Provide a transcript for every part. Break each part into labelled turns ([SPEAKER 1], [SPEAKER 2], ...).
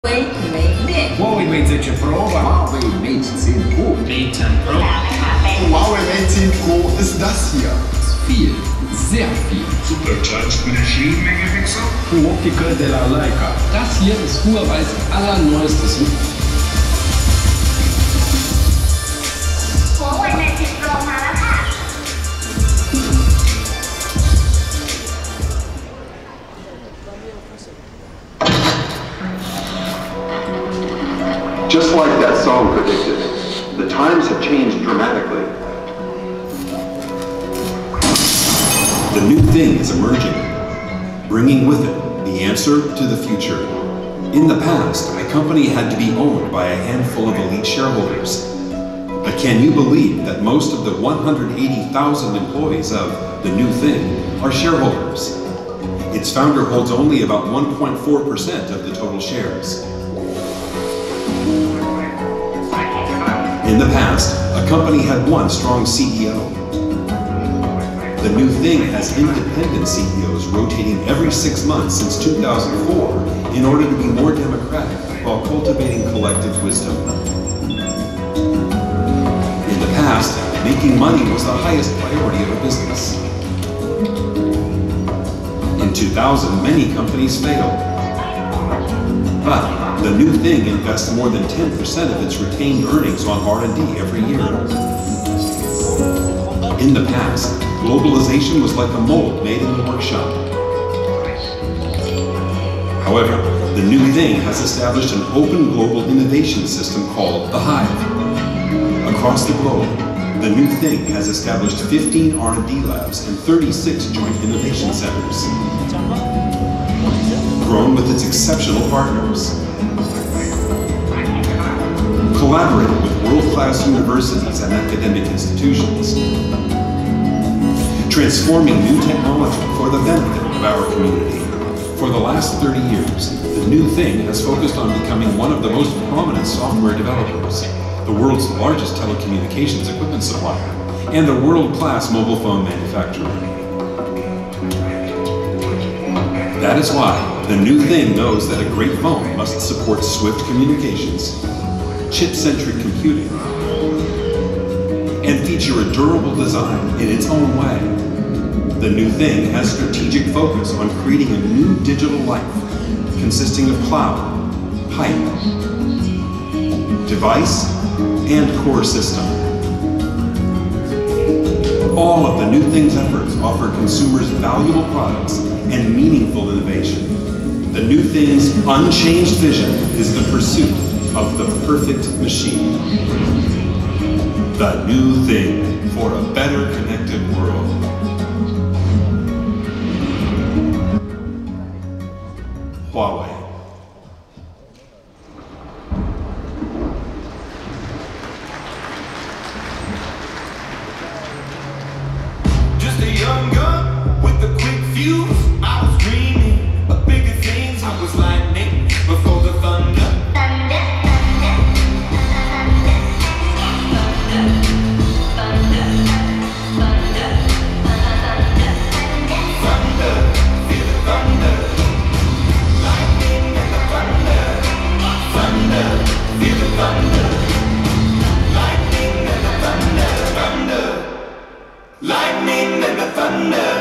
[SPEAKER 1] Huawei Mate 10 Pro, Huawei Mate 10 Pro.
[SPEAKER 2] Mate 10 Pro.
[SPEAKER 3] Huawei Mate 10 Pro ist das hier.
[SPEAKER 1] Viel, sehr viel.
[SPEAKER 4] Supercharged Maschinenmenge Pixel.
[SPEAKER 1] Optiker de la Leica. Das hier ist Huaweis allerneuestes.
[SPEAKER 5] Huawei Mate 10 Pro มาแล้วค่ะ
[SPEAKER 6] Just like that song predicted, the times have changed dramatically.
[SPEAKER 7] The new thing is emerging, bringing with it the answer to the future. In the past, a company had to be owned by a handful of elite shareholders. But can you believe that most of the 180,000 employees of the new thing are shareholders? Its founder holds only about 1.4% of the total shares. In the past, a company had one strong CEO. The new thing has independent CEOs rotating every 6 months since 2004 in order to be more democratic while cultivating collective wisdom. In the past, making money was the highest priority of a business. In 2000, many companies failed. But the new thing invests more than 10% of its retained earnings on R&D every year. In the past, globalization was like a mold made in the workshop. However, the new thing has established an open global innovation system called the Hive. Across the globe, the new thing has established 15 R&D labs and 36 joint innovation centers, grown with its exceptional partners, collaborated with world-class universities and academic institutions, transforming new technology for the benefit of our community. For the last 30 years, the new thing has focused on becoming one of the most prominent software developers, the world's largest telecommunications equipment supplier, and a world-class mobile phone manufacturer. That is why the new thing knows that a great phone must support swift communications, chip-centric computing, and feature a durable design in its own way. The new thing has strategic focus on creating a new digital life consisting of cloud, pipe, device, and core system. All of the new thing's efforts offer consumers valuable products and meaningful innovation. The new thing's unchanged vision is the pursuit of the perfect machine. The new thing for a better connected world. Huawei.
[SPEAKER 8] Just a young gun with a quick fuse. I was dreaming of bigger things. I was lightning before the thunder. Lightning and the thunder,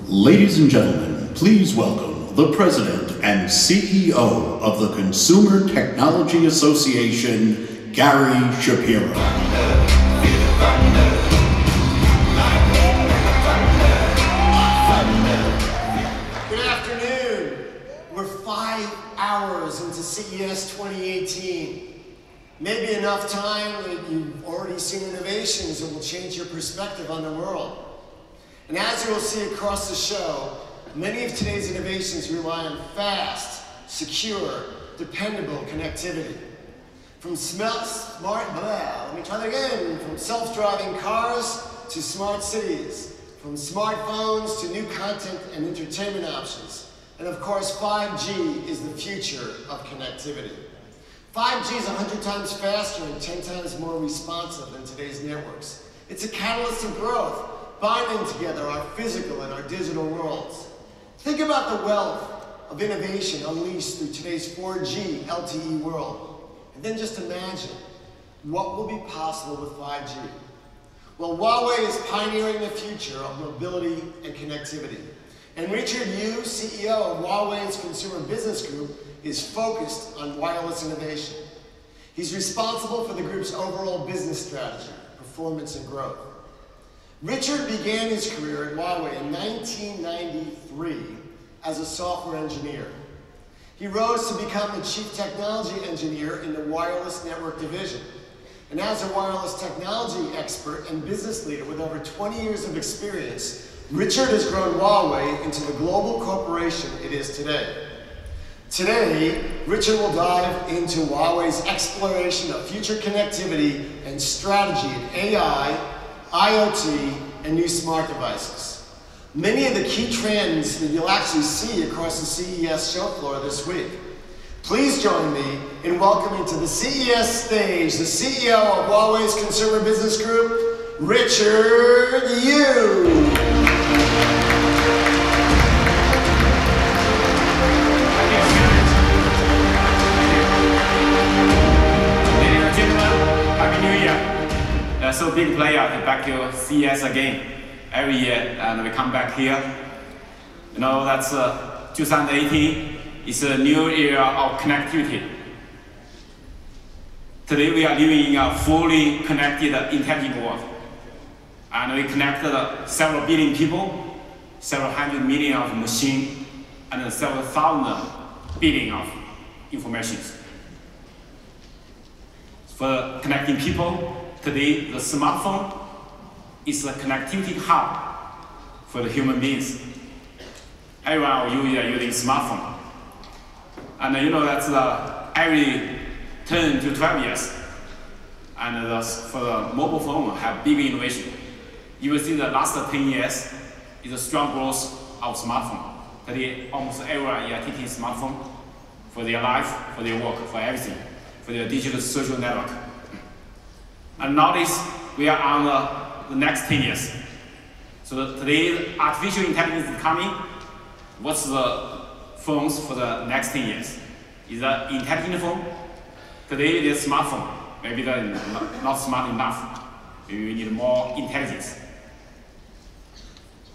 [SPEAKER 9] Ladies and gentlemen, please welcome the President and CEO of the Consumer Technology Association, Gary Shapiro.
[SPEAKER 10] Good afternoon. We're 5 hours into CES 2018. Maybe enough time that you've already seen innovations that will change your perspective on the world. And as you will see across the show, many of today's innovations rely on fast, secure, dependable connectivity. From from self-driving cars to smart cities, from smartphones to new content and entertainment options, And of course, 5G is the future of connectivity. 5G is 100 times faster and 10 times more responsive than today's networks. It's a catalyst of growth, binding together our physical and our digital worlds. Think about the wealth of innovation unleashed through today's 4G LTE world. And then just imagine what will be possible with 5G. Well, Huawei is pioneering the future of mobility and connectivity. And Richard Yu, CEO of Huawei's Consumer Business Group, is focused on wireless innovation. He's responsible for the group's overall business strategy, performance, and growth. Richard began his career at Huawei in 1993 as a software engineer. He rose to become the chief technology engineer in the wireless network division. And as a wireless technology expert and business leader with over 20 years of experience, Richard has grown Huawei into the global corporation it is today. Today, Richard will dive into Huawei's exploration of future connectivity and strategy in AI, IoT, and new smart devices. Many of the key trends that you'll actually see across the CES show floor this week. Please join me in welcoming to the CES stage the CEO of Huawei's Consumer Business Group, Richard Yu.
[SPEAKER 2] So big player back to CES again every year, and we come back here. You know, that's 2018 is a new era of connectivity. Today we are living in a fully connected, intelligent world, and we connected several billion people, several hundred million of machines, and several thousand billion of informations. For connecting people, today, the smartphone is a connectivity hub for the human beings. Everyone of you are using smartphone. And you know that's every 10 to 12 years. And for the mobile phone, have big innovation. You will see the last 10 years is a strong growth of smartphone. Today, almost everyone is taking smartphone for their life, for their work, for everything, for their digital social network. And nowadays, we are on the next 10 years. So today, artificial intelligence is coming. What's the phones for the next 10 years? Is an intelligent phone? Today, there's smartphone. Maybe they're not smart enough. Maybe we need more intelligence.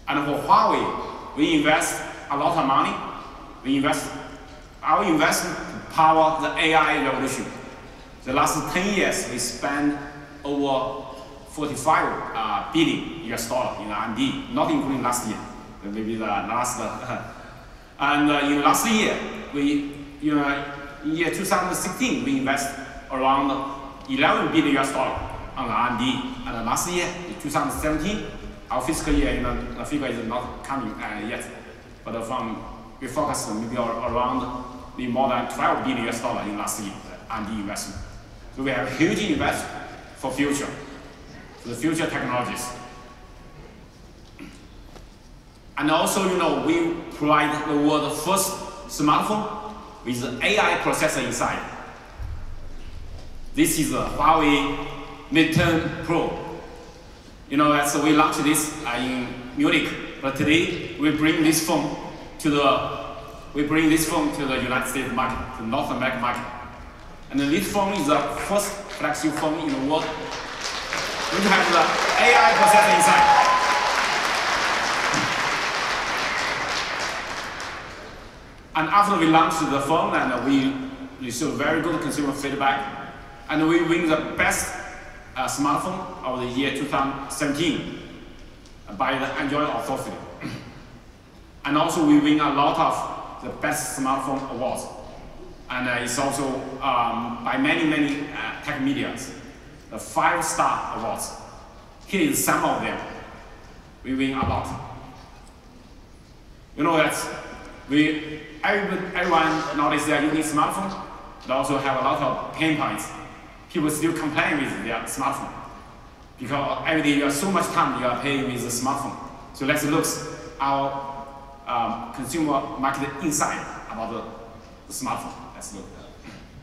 [SPEAKER 2] And for Huawei, we invest a lot of money. Our investment to power the AI revolution. The last 10 years, we spent over 45 billion US dollar in R&D, not including last year, maybe the last. And in last year, in year 2016, we invest around 11 billion US dollar on R&D. And last year, 2017, our fiscal year, the figure is not coming yet, but we focused maybe around more than 12 billion US dollar in last year R&D investment. So we have a huge investment for the future technologies. And also, we provide the world's first smartphone with an AI processor inside. This is a Huawei Mate Pro. That's we launched this in Munich, but today we bring this phone to the United States market, to North American market. And this phone is the first flagship phone in the world which has the AI processor inside. And after we launched the phone, and we received very good consumer feedback, and we win the best smartphone of the year 2017 by the Android Authority. And also we win a lot of the best smartphone awards. And it's also by many tech medias, the 5-star awards. Here is some of them. We win a lot. That everyone nowadays they are using smartphone, but also have a lot of pain points. People still complain with their smartphone because every day you have so much time you are paying with the smartphone. So let's look our consumer market insight about the smartphone. Let's look.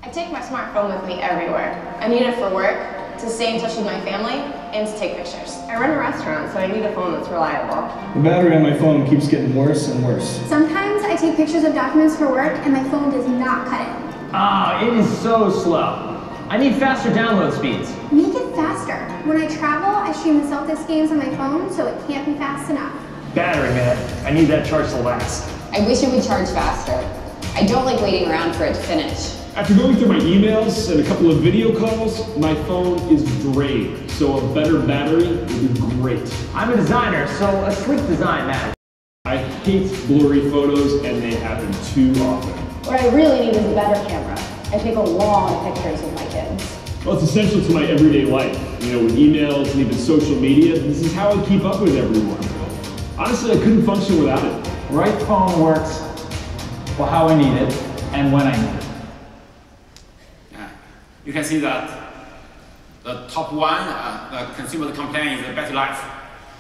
[SPEAKER 11] I take my smartphone with me everywhere. I need it for work, to stay in touch with my family, and to take pictures. I run a restaurant, so I need a phone that's reliable.
[SPEAKER 1] The battery on my phone keeps getting worse and worse.
[SPEAKER 5] Sometimes I take pictures of documents for work and my phone does not cut it.
[SPEAKER 12] It is so slow. I need faster download speeds.
[SPEAKER 5] Make it faster. When I travel, I stream the Celtics games on my phone, so it can't be fast enough.
[SPEAKER 12] Battery, man. I need that charge to last.
[SPEAKER 13] I wish it would charge faster. I don't like waiting around for it to finish.
[SPEAKER 1] After going through my emails and a couple of video calls, my phone is drained, so a better battery would be great.
[SPEAKER 12] I'm a designer, so a sleek design matters.
[SPEAKER 1] I hate blurry photos, and they happen too often.
[SPEAKER 11] What I really need is a better camera. I take a lot of pictures of my kids.
[SPEAKER 1] Well, it's essential to my everyday life. You know, with emails and even social media, this is how I keep up with everyone. Honestly, I couldn't function without it.
[SPEAKER 12] The right phone works for how I need it and when I need it.
[SPEAKER 2] Yeah. You can see that the top one, the consumer complaint is the battery life.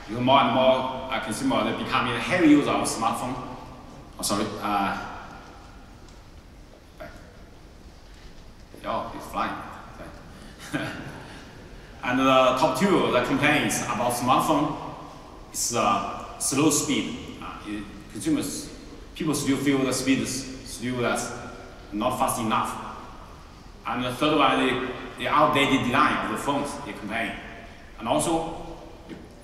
[SPEAKER 2] Because more and more consumers are becoming a heavy user of smartphone. Oh, sorry. Oh, it's flying. And the top two, the complaints about smartphone is slow speed. People still feel the speed is still not fast enough. And the third one, the outdated design of the phones, they complain. And also,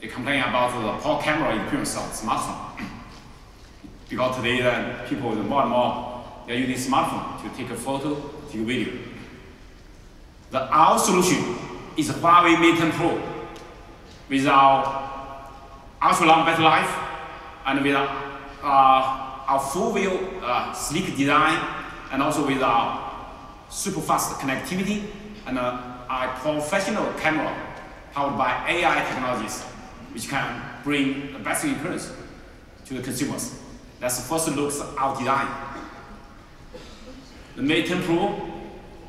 [SPEAKER 2] they complain about the poor camera experience of smartphone. Because today, people more and more, they're using smartphone to take a photo, take a video. Our solution is Huawei Mate 10 Pro with our ultra-long battery life and with our full-view sleek design, and also with our super fast connectivity and a professional camera powered by AI technologies, which can bring the best experience to the consumers. That's the first look at our design. The Mate 10 Pro,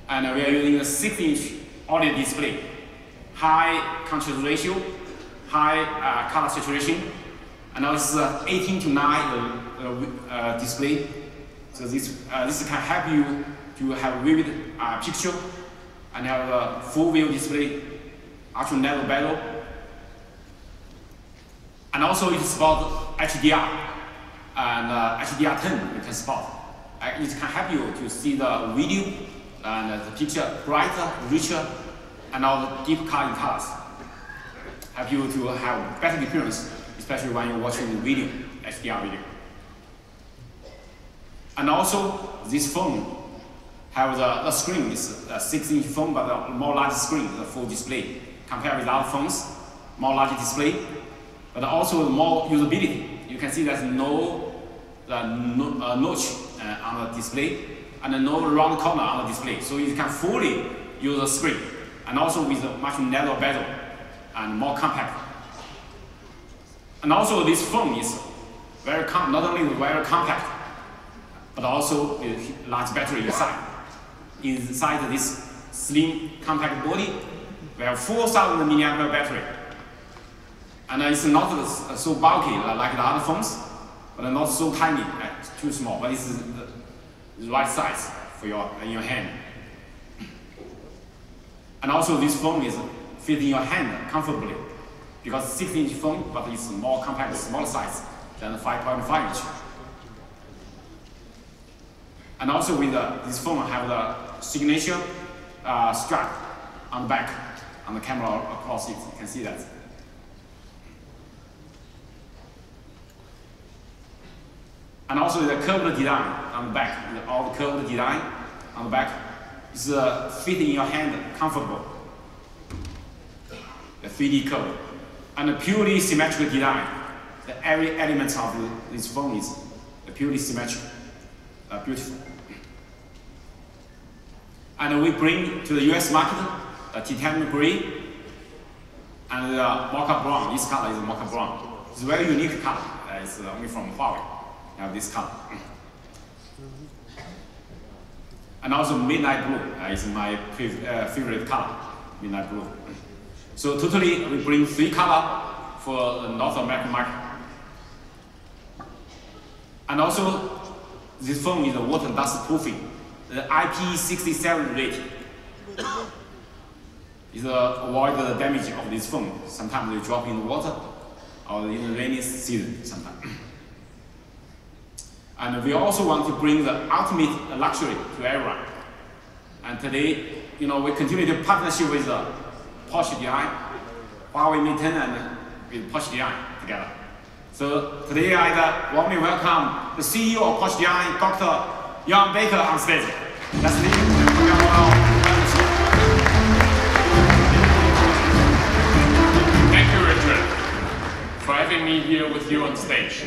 [SPEAKER 2] and we are using a 6-inch OLED display, high contrast ratio, high color saturation, and also 18:9 display. So this can help you to have vivid picture and have a full view display, ultra narrow bezel, and also it supports HDR and HDR10 you can support. It can help you to see the video and the picture brighter, richer, and all the deep colors. Help you to have better experience, especially when you're watching the video, HDR video. And also, this phone has the screen is a 6-inch phone, but a more large screen, the full display. Compared with other phones, more large display, but also more usability. You can see there's no notch on the display, and no round corner on the display, so you can fully use the screen, and also with a much narrower bezel and more compact. And also this phone is not only very compact, but also with large battery inside. Inside this slim compact body, we have 4,000 mAh battery, and it's not so bulky like the other phones, but not so tiny, too small, but it's the right size for in your hand. And also this phone is fit in your hand comfortably, because 6-inch phone, but it's more compact, smaller size than 5.5 inch. And also with this phone have the signature strap on the back, on the camera across it, you can see that. And also the curved design on the back, all the curved design on the back is fit in your hand, comfortable. The 3D curve. And a purely symmetrical design. Every element of this phone is purely symmetrical, beautiful. And we bring to the US market a titanium gray and mocha brown. This color is mocha brown. It's a very unique color. It's only from Huawei. Have this color. And also midnight blue is my favorite color, midnight blue. So totally we bring 3 colors for the North American market. And also, this phone is water dust proofing, the IP67 rating. It avoid the damage of this phone. Sometimes they drop in the water or in the rainy season sometimes. And we also want to bring the ultimate luxury to everyone. And today, we continue to partnership with Porsche DI, Huawei Mate 10 and with Porsche DI together. So today I warmly welcome the CEO of Porsche DI, Dr. Jan Baker on stage. Let's leave
[SPEAKER 14] Thank you, Richard, for having me here with you on stage.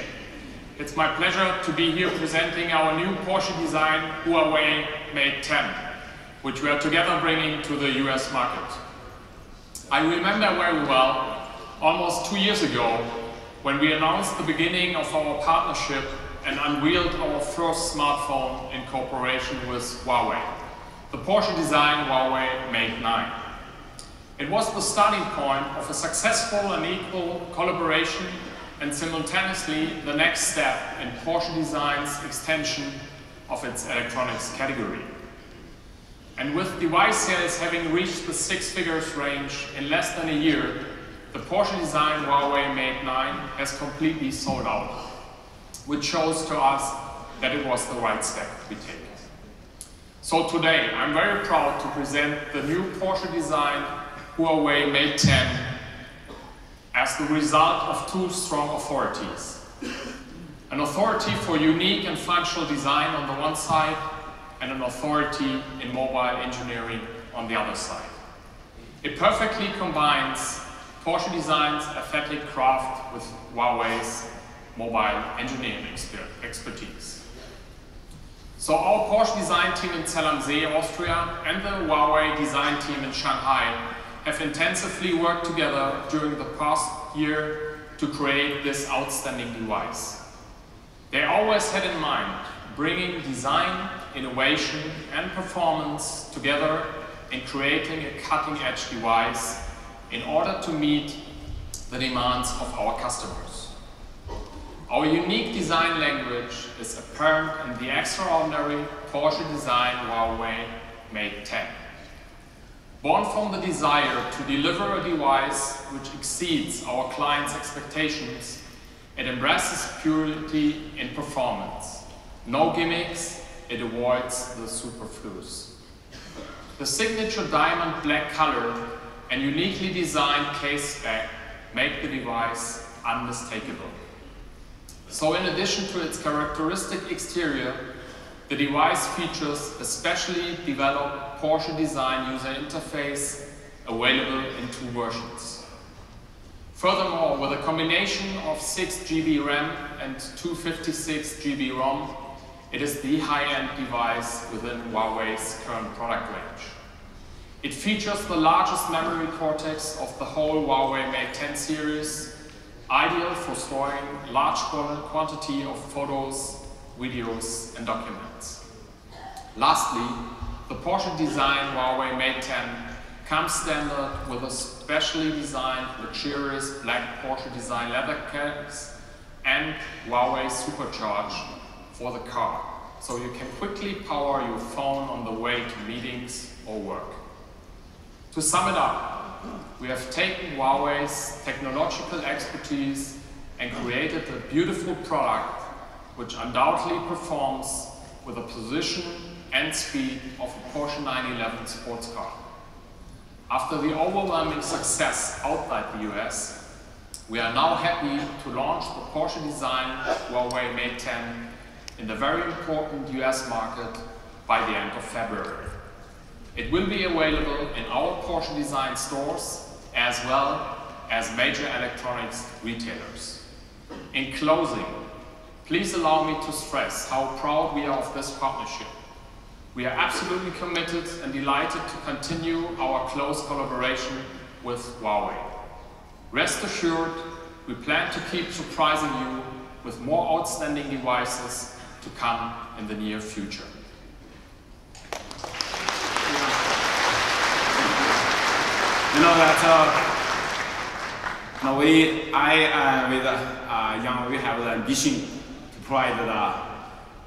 [SPEAKER 14] It's my pleasure to be here presenting our new Porsche design Huawei Mate 10, which we are together bringing to the US market. I remember very well, almost 2 years ago, when we announced the beginning of our partnership and unveiled our first smartphone in cooperation with Huawei, the Porsche design Huawei Mate 9. It was the starting point of a successful and equal collaboration and simultaneously the next step in Porsche design's extension of its electronics category. And with device sales having reached the 6 figures range in less than a year, the Porsche design Huawei Mate 9 has completely sold out, which shows to us that it was the right step to be taken. So today, I'm very proud to present the new Porsche design Huawei Mate 10 as the result of 2 strong authorities. An authority for unique and functional design on the one side, and an authority in mobile engineering on the other side. It perfectly combines Porsche design's aesthetic craft with Huawei's mobile engineering expertise. So our Porsche design team in Zell am See, Austria, and the Huawei design team in Shanghai have intensively worked together during the past year to create this outstanding device. They always had in mind bringing design, innovation, and performance together in creating a cutting-edge device in order to meet the demands of our customers. Our unique design language is apparent in the extraordinary Porsche design Huawei Mate 10. Born from the desire to deliver a device which exceeds our clients' expectations, it embraces purity in performance. No gimmicks, it avoids the superfluous. The signature diamond black color and uniquely designed case spec make the device unmistakable. So in addition to its characteristic exterior, the device features a specially developed Porsche design user interface available in 2 versions. Furthermore, with a combination of 6 GB RAM and 256 GB ROM, it is the high-end device within Huawei's current product range. It features the largest memory cortex of the whole Huawei Mate 10 series, ideal for storing large quantity of photos, videos, and documents. Lastly, the Porsche design Huawei Mate 10 comes standard with a specially designed luxurious black Porsche design leather case and Huawei Supercharge for the car, so you can quickly power your phone on the way to meetings or work. To sum it up, we have taken Huawei's technological expertise and created a beautiful product which undoubtedly performs with the position and speed of a Porsche 911 sports car. After the overwhelming success outside the US, we are now happy to launch the Porsche design Huawei Mate 10 in the very important US market by the end of February. It will be available in our Porsche design stores as well as major electronics retailers. In closing, please allow me to stress how proud we are of this partnership. We are absolutely committed and delighted to continue our close collaboration with Huawei. Rest assured, we plan to keep surprising you with more outstanding devices to come in the near future.
[SPEAKER 2] You know that we have the ambition to provide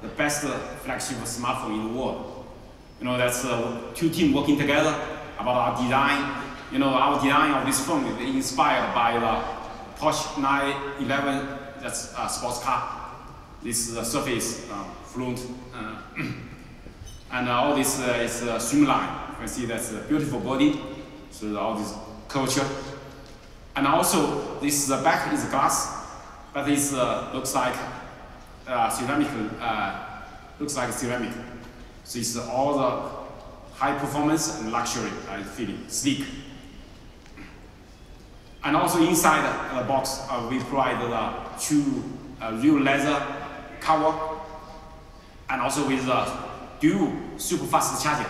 [SPEAKER 2] the best flagship smartphone in the world. That's two teams working together about our design. Our design of this phone is inspired by the Porsche 911, that's a sports car. This surface fluent, and all this is streamlined. You can see that's a beautiful body, so all this culture. And also, this back is glass, but this looks like ceramic. Looks like ceramic. So it's all the high performance and luxury feeling, sleek. And also inside the box, we provide two real leather cover, and also with dual super fast charger,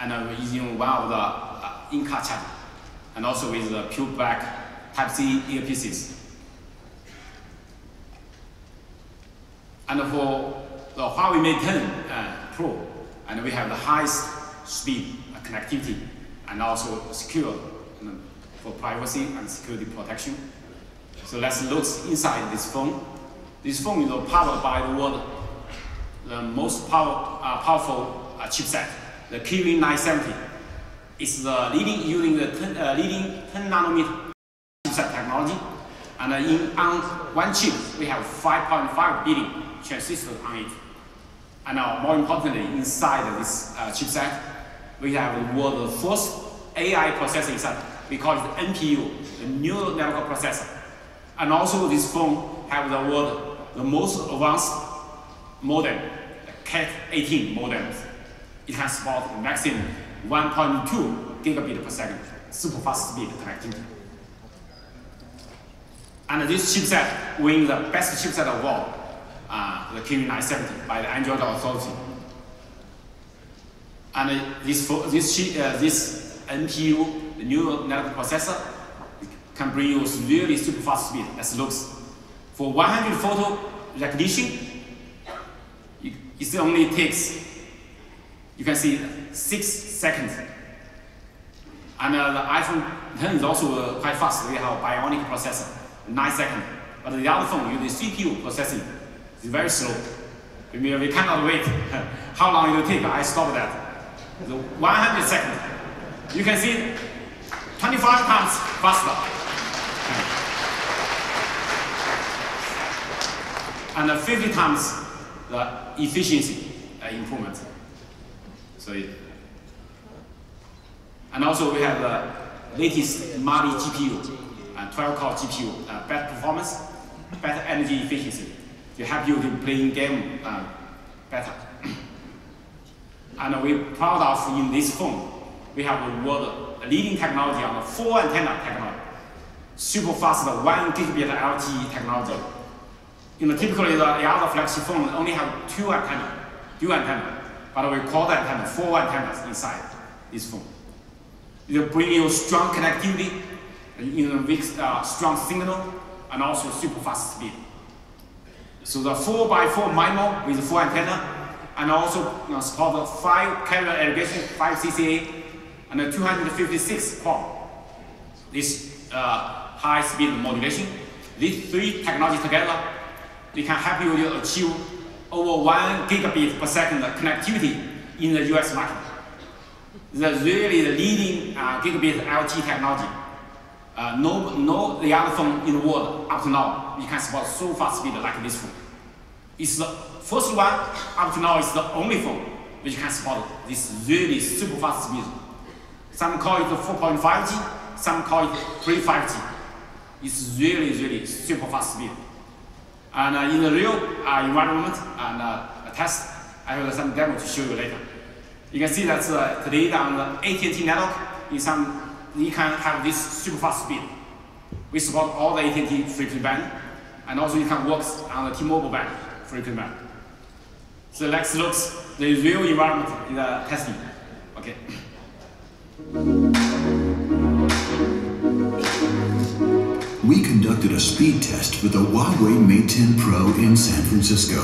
[SPEAKER 2] and using one of the in-car charger, and also with pure black Type-C earpieces. And for the Huawei Mate 10 Pro, and we have the highest speed connectivity, and also secure for privacy and security protection. So let's look inside this phone. This phone is powered by the most powerful chipset, the Keynote 970. It's using the leading 10 nanometer chipset technology. And on one chip, we have 5.5 billion transistors on it. And more importantly, inside this chipset, we have the world's first AI processor inside. We call it NPU, the neural network processor. And also this phone has the most advanced modem, the at&t modem. It can support maximum 1.2 gigabit per second, super fast speed connectivity. And this chipset wins the best chipset award, the Keynote 970 by the Android Authority. And this NPU, the neural network processor, can bring you really super fast speed as looks. For 100 photo recognition, it only takes, you can see, 6 seconds. And the iPhone 10 is also quite fast. We have a bionic processor, 9 seconds. But the other phone uses CPU processing. It's very slow. We cannot wait. How long it will take? I stop that. The 100 seconds. You can see 25 times faster. And 50 times the efficiency improvement. So, and also we have the latest Mali GPU, 12-core GPU, better performance, better energy efficiency to help you to play game better. And we're proud of in this phone, we have the world leading technology on the 4 antenna technology, super fast 1 gigabit LTE technology. Typically the other flagship phone only have dual antenna, but we call that antenna 4 antennas inside this phone. It will bring you strong connectivity, strong signal, and also super fast speed. So the 4x4 MIMO with 4 antenna, and also support the 5 carrier aggregation, 5 CCA, and the 256 port. This high speed modulation. These 3 technologies together, they can help you to achieve over 1 gigabit per second connectivity in the US market. Really the leading gigabit LTE technology. No the other phone in the world up to now, you can support so fast speed like this phone. It's the first one, up to now it's the only phone which can support this really super fast speed. Some call it 4.5G, some call it pre-5G. It's really super fast speed. And in the real environment and test, I have some demo to show you later. You can see that today on the at&t network, you can have this super fast speed. We support all the at&t frequency band, and also you can work on the T-Mobile band frequency band. So let's look the real environment in the testing. Okay.
[SPEAKER 15] We conducted a speed test for the Huawei Mate 10 Pro in San Francisco.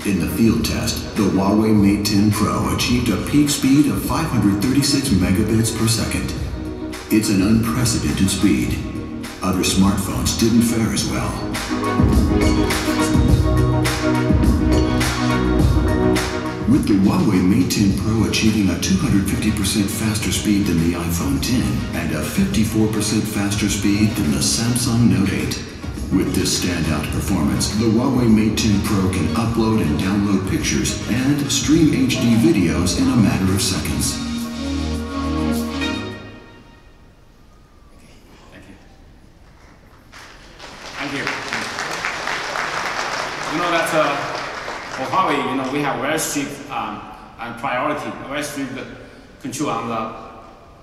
[SPEAKER 15] In the field test, the Huawei Mate 10 Pro achieved a peak speed of 536 megabits per second. It's an unprecedented speed. Other smartphones didn't fare as well. With the Huawei Mate 10 Pro achieving a 250% faster speed than the iPhone 10 and a 54% faster speed than the Samsung Note 8. With this standout performance, the Huawei Mate 10 Pro can upload and download pictures and stream HD videos in a matter of seconds.
[SPEAKER 2] Thank you. You know that for Huawei, we have very strict priority, very strict control on the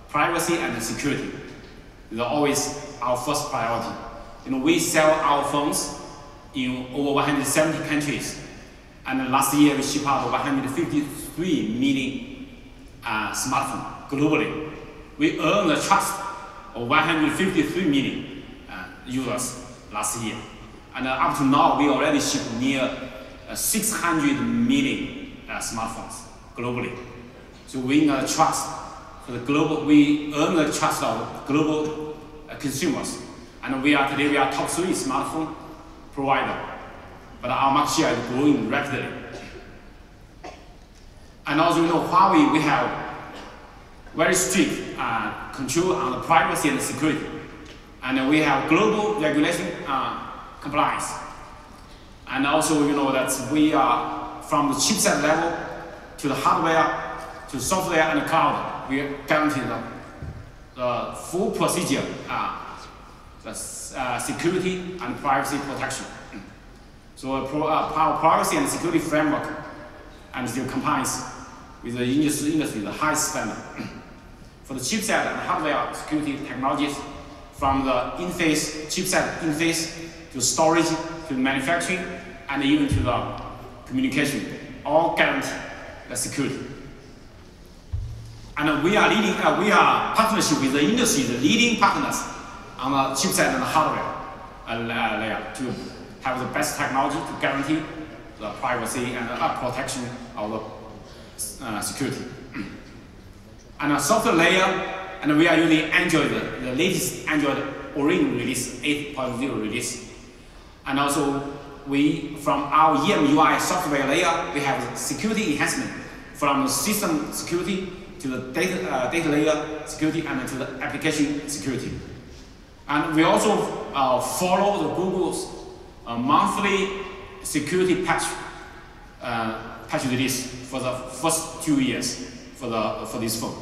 [SPEAKER 2] privacy and the security. It's always our first priority. We sell our phones in over 170 countries, and last year we shipped out 153 million smartphones globally. We earned the trust of 153 million users last year, and up to now we already shipped near 600 million smartphones globally. So we earn the trust for the global. We earn the trust of global consumers. And today we are top 3 smartphone provider, but our market share is growing rapidly. And also, Huawei, we have very strict control on the privacy and security, and we have global regulation compliance. And also, that we are from the chipset level to the hardware to software and the cloud. We guarantee the full procedure. The security and privacy protection. So our privacy and security framework and still complies with the industry the highest standard. For the chipset and hardware security technologies, from the chipset interface to storage to manufacturing and even to the communication, all guarantee the security. And we are partnership with the industry, the leading partners on the chipset and the hardware layer to have the best technology to guarantee the privacy and the protection of the security. And the software layer, and we are using Android, the latest Android Oreo release, 8.0 release. And also from our EMUI software layer, we have security enhancement from system security to the data layer security and to the application security. And we also follow the Google's monthly security patch release for the first 2 years for this phone.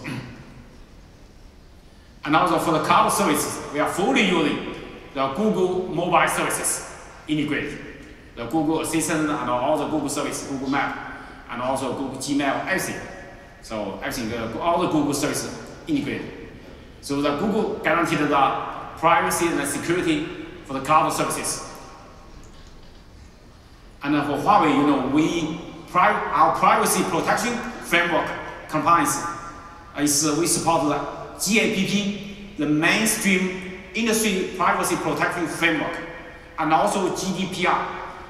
[SPEAKER 2] And also for the cloud services, we are fully using the Google mobile services integrated, the Google Assistant and all the Google services, Google Map, and also Google Gmail, everything. So everything, all the Google services integrated. So the Google guaranteed the privacy and security for the cloud services. And for Huawei, our privacy protection framework compliance is we support the GAPP, the mainstream industry privacy protection framework, and also GDPR,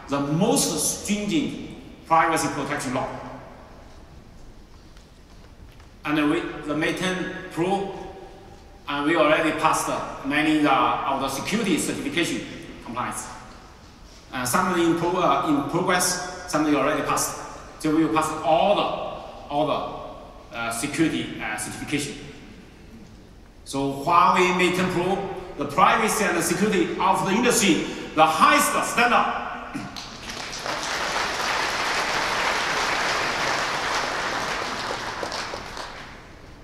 [SPEAKER 2] the most stringent privacy protection law. And the Mate 10 Pro, and we already passed many of the security certification compliance. Some in progress, some already passed. So we will pass all the security certification. So Huawei Mate 10 Pro, the privacy and the security of the industry, the highest standard.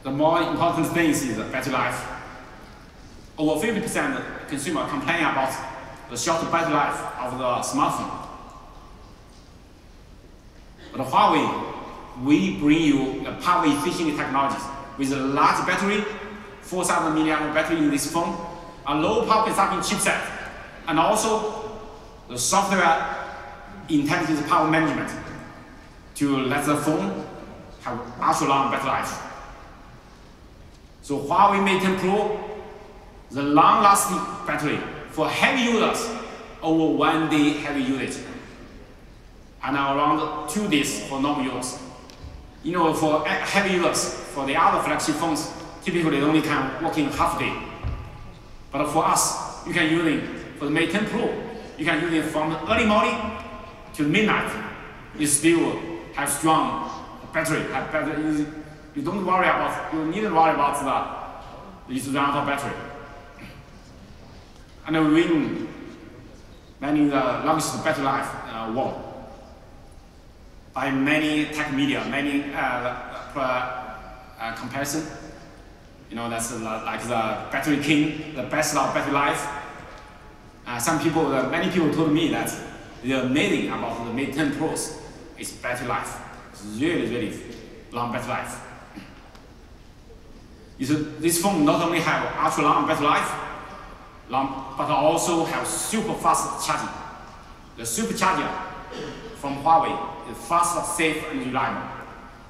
[SPEAKER 2] The more important thing is the battery life. Over 50% consumers complain about the short battery life of the smartphone. But Huawei, we bring you the power efficient technologies with a large battery, 4,000 mAh battery in this phone, a low power consumption chipset, and also the software intelligent power management to let the phone have ultra long battery life. So Huawei Mate 10 Pro, the long-lasting battery for heavy users, over 1 day heavy usage, and around 2 days for normal users. For heavy users, for the other flagship phones, typically they only can work in half a day. But for us, you can use it for the Mate 10 Pro, You can use it from early morning to midnight. You still have strong battery. You don't worry about, you needn't worry about it's run out of battery. And we win many the longest battery life award by many tech media, many comparison. You know, that's like the battery king, the best of battery life. Many people told me that the amazing about the Mate 10 Pros is battery life. It's really, really long battery life. This phone not only have ultra long battery life, but also have super fast charging. The supercharger from Huawei is fast, safe, and reliable.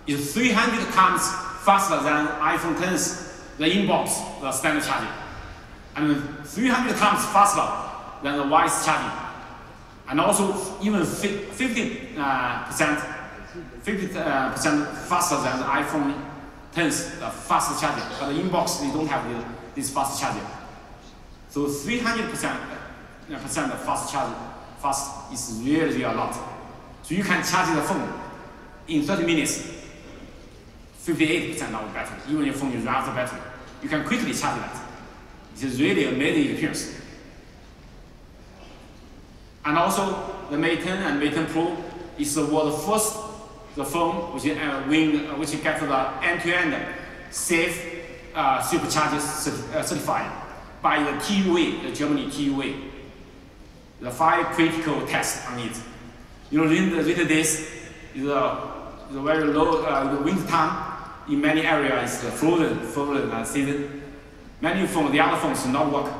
[SPEAKER 2] It's 300 times faster than iPhone X's, the inbox, the standard charging, and 300 times faster than the wireless charging, and also even 50% faster than the iPhone X's, the fast charging. But the inbox, they don't have this fast charging. So 300% fast charging, fast is really, really a lot. So you can charge the phone in 30 minutes, 58% of battery. Even your phone is run out of battery, you can quickly charge that. It is really amazing experience. And also, the Mate 10 and Mate 10 Pro is the world's first phone which get the end-to-end safe supercharger certified by the TÜV, the Germany TÜV. The 5 critical tests on it. You know, in the days, the very low the winter time in many areas is frozen season. Many phones, the other phones do not work.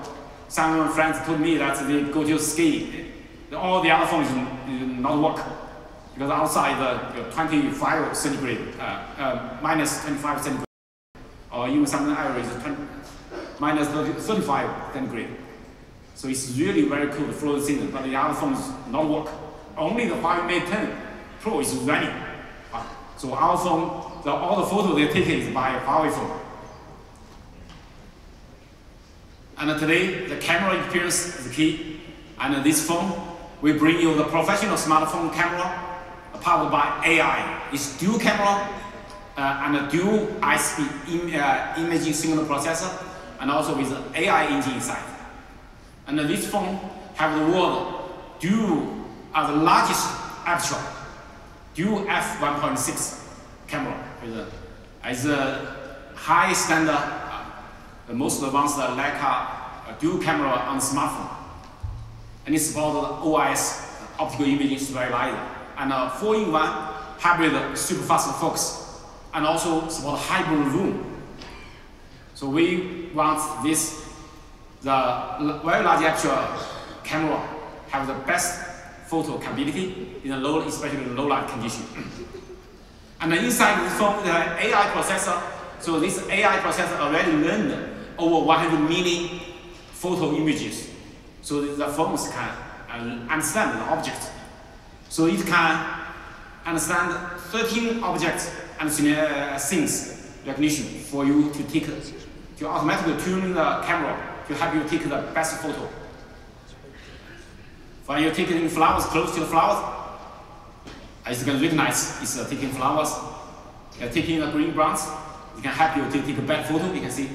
[SPEAKER 2] Some friends told me that they go to ski. All the other phones not work because outside the 25 centigrade, minus 25 centigrade, or even some areas minus 35 centigrade. So it's really very cool, the frozen season, but the other phones not work. Only the Huawei Mate 10 Pro is running. So our phone, all the photos they're taking is by a Huawei phone. And today, the camera experience is key. And this phone will bring you the professional smartphone camera powered by AI. It's dual camera and a dual high-speed imaging signal processor, and also with an AI engine inside. And this phone have the world dual, the largest aperture, dual f1.6 camera with a high standard, the most advanced Leica dual camera on the smartphone. And it supports OIS, optical imaging stabilizer, and a 4-in-1 hybrid super fast focus, and also support hybrid zoom. So we want the very large aperture camera have the best photo capability in especially in low light condition. And then inside this phone, the AI processor. So this AI processor already learned over 100 million photo images. So the phones can understand the object. So it can understand 13 objects and things recognition for you to automatically tune the camera to help you take the best photo. When you're taking flowers close to the flowers, as you can recognize, it's taking flowers. You're taking the green browns, it can help you to take a better photo, you can see.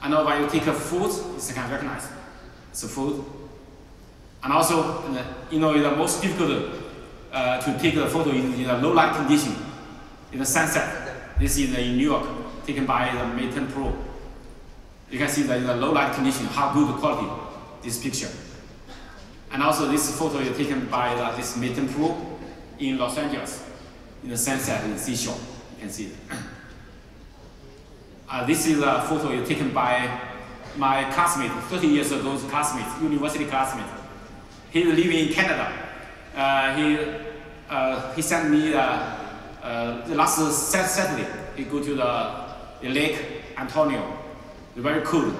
[SPEAKER 2] And when you take a food, it can recognize it's a food. And also, you know, the most difficult to take the photo in a low light condition, in the sunset. This is in New York, taken by the Mate 10 Pro. You can see that in the low light condition, how good quality this picture. And also this photo is taken by this Mate 10 Pro in Los Angeles, in the sunset, in the seashore. You can see it. This is a photo taken by my classmate, 30 years ago classmate, university classmate. He's living in Canada. He sent me the last Saturday. He go to the Lake Antonio, the very cold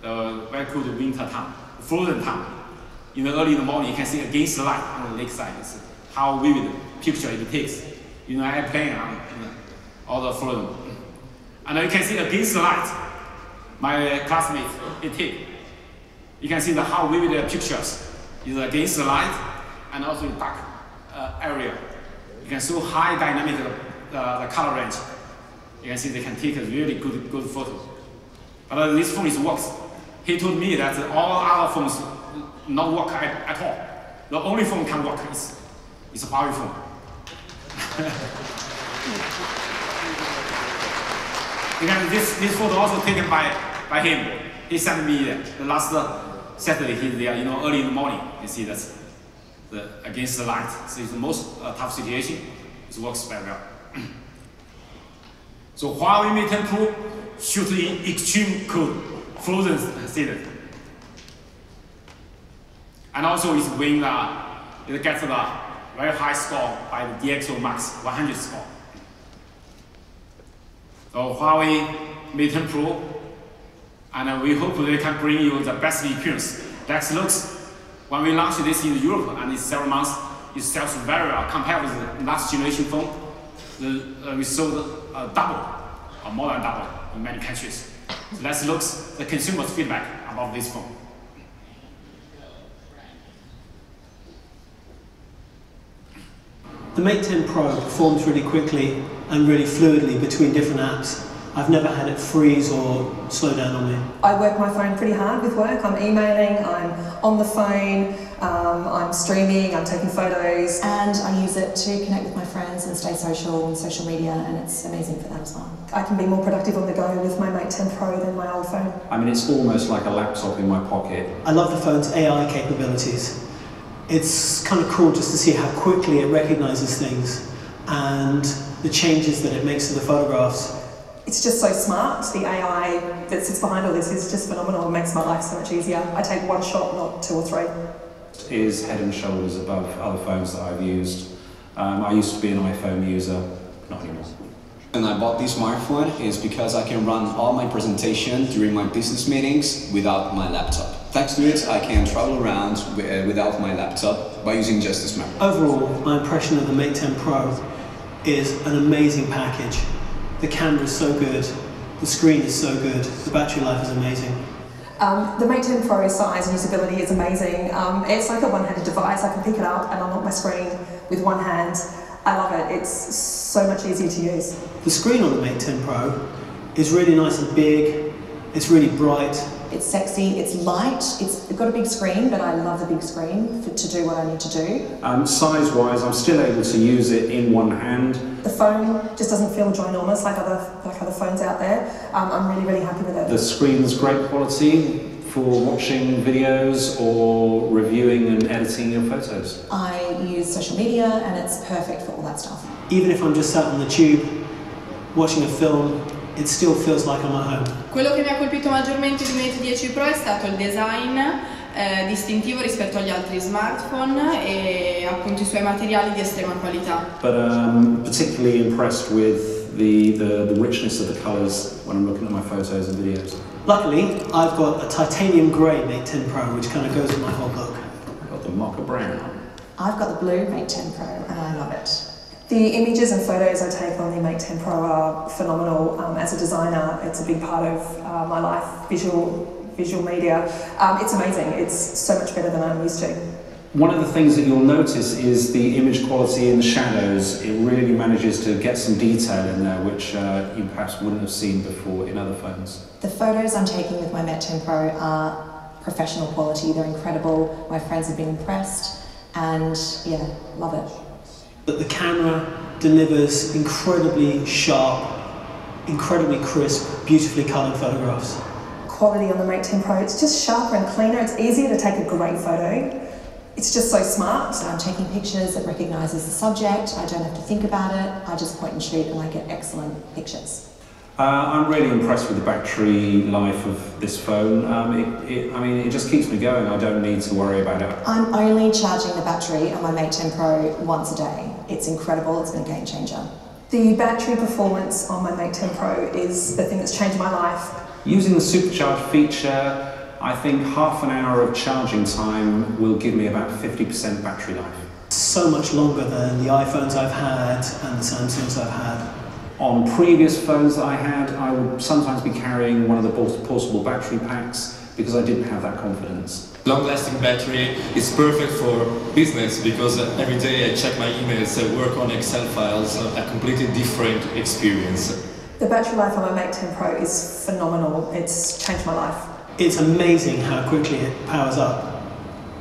[SPEAKER 2] winter time, frozen time. In the early morning, you can see against the light on the lakeside. It's how vivid picture it takes. You know, airplane on all the frozen. And you can see against the light, my classmate, he take. You can see how vivid the pictures is against the light and also in dark area. You can show high dynamic the color range. You can see they can take a really good photo. But this phone works. He told me that all other phones not work at all. The only phone can work is a Huawei phone. This photo also taken by him. He sent me the last Saturday. He's there, early in the morning. You see that's against the light. So it's the most tough situation. It works very well. So Huawei Mate 10 Pro shoots in extreme cold, frozen season. And also it's win it gets the very high score by the DxO Max 100 score. So Huawei Mate 10 Pro, and we hope they can bring you the best experience. That looks, when we launched this in Europe and it's several months, it sells very well compared with the last generation phone. We sold double or more than double in many countries. So let's look at the consumer's feedback about this phone.
[SPEAKER 16] The Mate 10 Pro performs really quickly and really fluidly between different apps. I've never had it freeze or slow down on me.
[SPEAKER 17] I work my phone pretty hard with work. I'm emailing, I'm on the phone, I'm streaming, I'm taking photos.
[SPEAKER 18] And I use it to connect with my friends and stay social on social media, and it's amazing for that as well.
[SPEAKER 17] I can be more productive on the go with my Mate 10 Pro than my old phone.
[SPEAKER 19] I mean, it's almost like a laptop in my pocket.
[SPEAKER 16] I love the phone's AI capabilities. It's kind of cool just to see how quickly it recognizes things and the changes that it makes to the photographs.
[SPEAKER 17] It's just so smart. The AI that sits behind all this is just phenomenal. It makes my life so much easier. I take one shot, not two or three.
[SPEAKER 19] It is head and shoulders above other phones that I've used. I used to be an iPhone user, not anymore.
[SPEAKER 20] And I bought this smartphone is because I can run all my presentation during my business meetings without my laptop. Thanks to it, I can travel around without my laptop by using just a smartphone.
[SPEAKER 16] Overall, my impression of the Mate 10 Pro is an amazing package. The camera is so good, the screen is so good, the battery life is amazing.
[SPEAKER 17] The Mate 10 Pro size and usability is amazing. It's like a one-handed device. I can pick it up and unlock my screen with one hand. I love it. It's so much easier to use.
[SPEAKER 16] The screen on the Mate 10 Pro is really nice and big. It's really bright.
[SPEAKER 18] It's sexy, it's light, it's got a big screen, but I love the big screen to do what I need to do.
[SPEAKER 19] Size-wise, I'm still able to use it in one hand.
[SPEAKER 17] The phone just doesn't feel ginormous like other phones out there. I'm really, really happy with it.
[SPEAKER 19] The screen's great quality for watching videos or reviewing and editing your photos.
[SPEAKER 18] I use social media and it's perfect for all that stuff.
[SPEAKER 16] Even if I'm just sat on the tube watching a film, it still feels like I'm at home.
[SPEAKER 21] Quello che mi ha colpito maggiormente di Mate 10 Pro è stato il design distintivo rispetto agli altri smartphone e appunto I suoi materiali di estrema qualità.
[SPEAKER 19] But particularly impressed with the richness of the colours when I'm looking at my photos and videos.
[SPEAKER 16] Luckily, I've got a titanium grey Mate 10 Pro, which kind of goes with my whole look.
[SPEAKER 19] I've got the mocha brown.
[SPEAKER 18] I've got the blue Mate 10 Pro and I love it.
[SPEAKER 17] The images and photos I take on the Mate 10 Pro are phenomenal. As a designer, it's a big part of my life, visual media. It's amazing. It's so much better than I'm used to.
[SPEAKER 19] One of the things that you'll notice is the image quality in the shadows. It really manages to get some detail in there, which you perhaps wouldn't have seen before in other phones.
[SPEAKER 18] The photos I'm taking with my Mate 10 Pro are professional quality. They're incredible. My friends have been impressed and yeah, love it.
[SPEAKER 16] But the camera delivers incredibly sharp, incredibly crisp, beautifully coloured photographs.
[SPEAKER 17] Quality on the Mate 10 Pro, it's just sharper and cleaner. It's easier to take a great photo. It's just so smart.
[SPEAKER 18] I'm taking pictures that recognises the subject. I don't have to think about it. I just point and shoot and I get excellent pictures.
[SPEAKER 19] I'm really impressed with the battery life of this phone. I mean, it just keeps me going. I don't need to worry about it.
[SPEAKER 18] I'm only charging the battery on my Mate 10 Pro once a day. It's incredible. It's been a game changer.
[SPEAKER 17] The battery performance on my Mate 10 Pro is the thing that's changed my life.
[SPEAKER 19] Using the supercharge feature, I think half an hour of charging time will give me about 50% battery life.
[SPEAKER 16] So much longer than the iPhones I've had and the Samsungs I've had.
[SPEAKER 19] On previous phones that I had, I would sometimes be carrying one of the portable battery packs because I didn't have that confidence.
[SPEAKER 3] Long-lasting battery is perfect for business because every day I check my emails, I work on Excel files, a completely different experience.
[SPEAKER 17] The battery life on my Mate 10 Pro is phenomenal. It's changed my life.
[SPEAKER 16] It's amazing how quickly it powers up.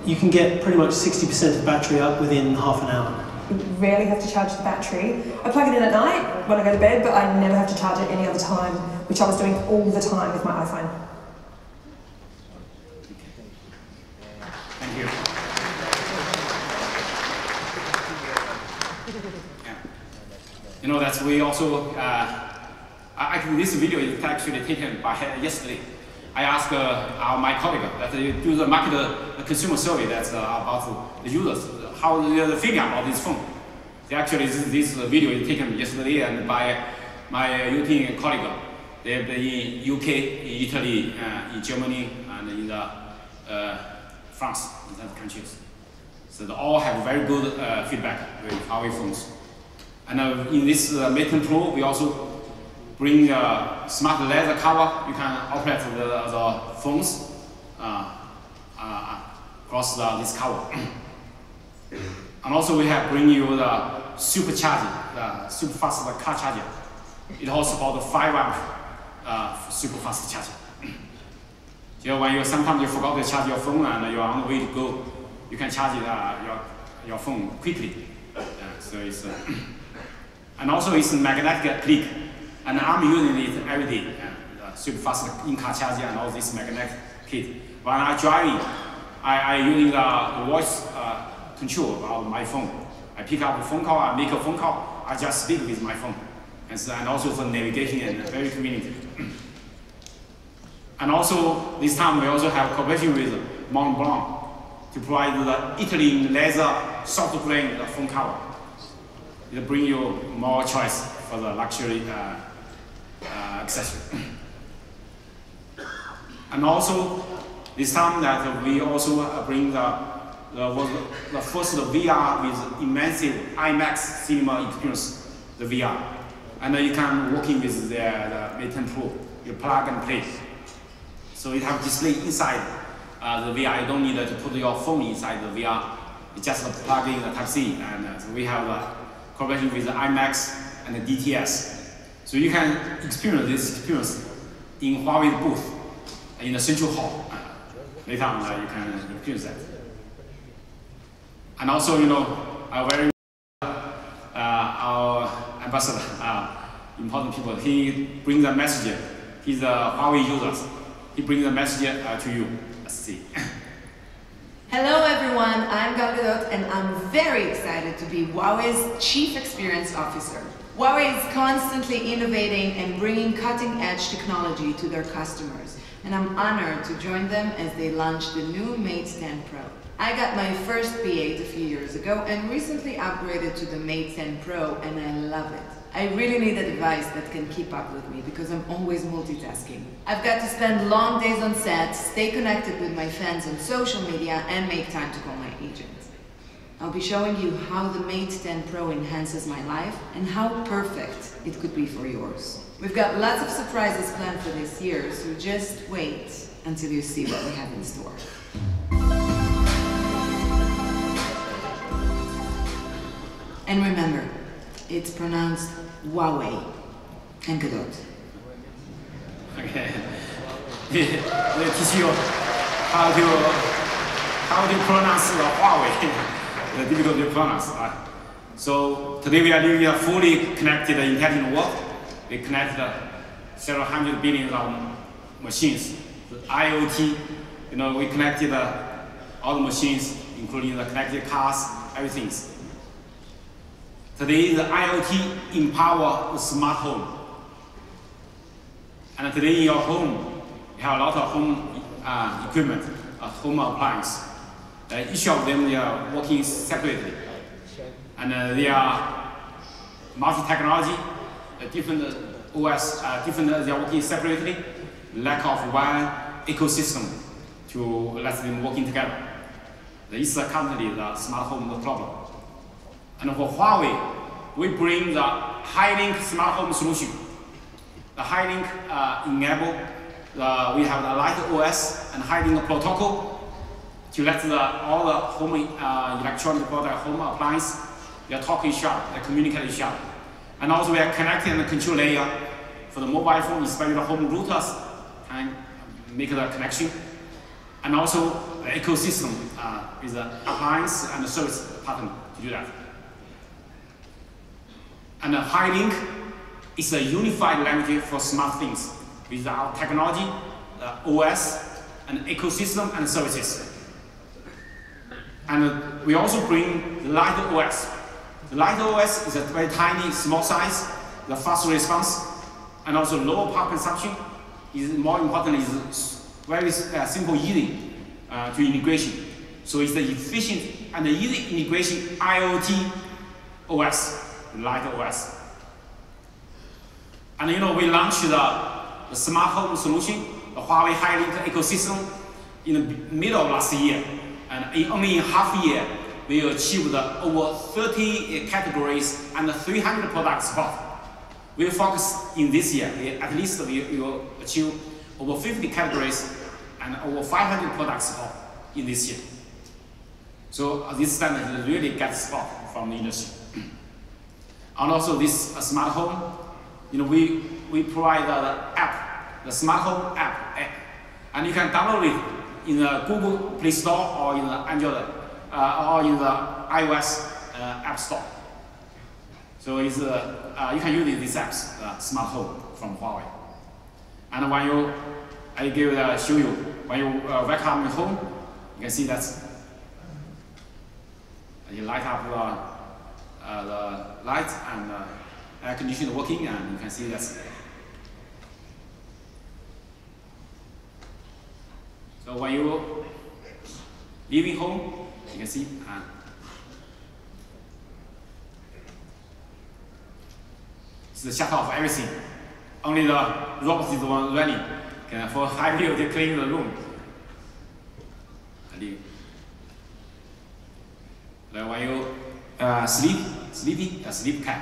[SPEAKER 16] You can get pretty much 60% of battery up within half an hour.
[SPEAKER 17] You rarely have to charge the battery. I plug it in at night when I go to bed, but I never have to charge it any other time, which I was doing all the time with my iPhone.
[SPEAKER 2] Thank you. You know that we also, actually this video is actually taken by yesterday. I asked my colleague that do the market consumer survey that's about the users, how they think about this phone. Actually, this video is taken yesterday and by my European colleague. They've been in UK, in Italy, in Germany, and in France, in that countries. So they all have very good feedback with Huawei phones. And in this Mate 10 Pro, we also bring a smart leather cover. You can operate the phones across this cover. And also we have bring you the super charger, the super fast car charger. It also supports 5 amp super fast charger. So when sometimes you forgot to charge your phone and you're on the way to go, you can charge your phone quickly. So it's and also it's magnetic click, and I'm using it every day. Super fast in-car charger and all this magnetic kit. When I'm driving, I using the voice control of my phone. I pick up a phone call, I make a phone call, I just speak with my phone. And also for navigation and very convenient. And also, this time we also have cooperation with Montblanc to provide the Italian leather soft grain phone cover. It bring you more choice for the luxury accessory. And also, this time that we also bring the first VR with immersive IMAX cinema experience, the VR. And then you can work in with the Mate 10 Pro. You plug and play. So you have display inside the VR. You don't need to put your phone inside the VR. You just plug in the Type-C. And so we have a collaboration with the IMAX and the DTS. So you can experience this experience in Huawei booth in the central hall. Later on, you can experience that. And also, you know, our ambassador, important people, he brings a message. He's a Huawei user. He brings a message to you. Let's see.
[SPEAKER 22] Hello everyone, I'm Gal Gadot and I'm very excited to be Huawei's Chief Experience Officer. Huawei is constantly innovating and bringing cutting-edge technology to their customers, and I'm honored to join them as they launch the new Mate 10 Pro. I got my first P8 a few years ago and recently upgraded to the Mate 10 Pro, and I love it. I really need a device that can keep up with me because I'm always multitasking. I've got to spend long days on set, stay connected with my fans on social media, and make time to call my agent. I'll be showing you how the Mate 10 Pro enhances my life and how perfect it could be for yours. We've got lots of surprises planned for this year, so just wait until you see what we have in store. And remember, it's pronounced Huawei and Gadot.
[SPEAKER 2] Okay. They teach you how to pronounce the Huawei. The difficult to pronounce. So today we are living in a fully connected, intelligent world. We connect several hundred billion of machines. The IoT, you know, we connected all the machines, including the connected cars, everything. Today, the IoT empower the smart home. And today in your home, you have a lot of home equipment, home appliances. Each of them, they are working separately. And they are multi-technology, different OS, they are working separately. Lack of one ecosystem to let them working together. This is currently the smart home problem. And for Huawei, we bring the high-link smart home solution. The high-link enable we have the Light OS and hiding protocol to let all the home electronic product, home appliance, they talk each other, they communicate each other. And also we are connecting the control layer for the mobile phone, especially the home routers, and make the connection. And also the ecosystem with the appliance and the service partner to do that. And the High-Link is a unified language for smart things with our technology, the OS, and ecosystem and services. And we also bring the Light OS. The Light OS is a very tiny, small size, the fast response, and also low power consumption. Is more important is very simple, easy to integration. So it's the efficient and the easy integration IoT OS, Light OS. And we launched the smart home solution, the Huawei High-Link ecosystem, in the middle of last year. And only in half a year, we achieved over 30 categories and 300 product support. We will focus in this year, at least we will achieve over 50 categories and over 500 product support in this year. So this standard really gets support from the industry. And also this smart home, we provide the app, the smart home app, and you can download it in the Google Play Store or in the Android or in the iOS App Store. So it's, you can use these apps, smart home from Huawei. And when I show you, when you welcome your home, you can see that you light up the light and air conditioner working, and you can see that. So when you leaving home, you can see. It's the shut off everything. Only the robot is the one running. For high view, they clean the room. Like when you sleeping, a sleep cam.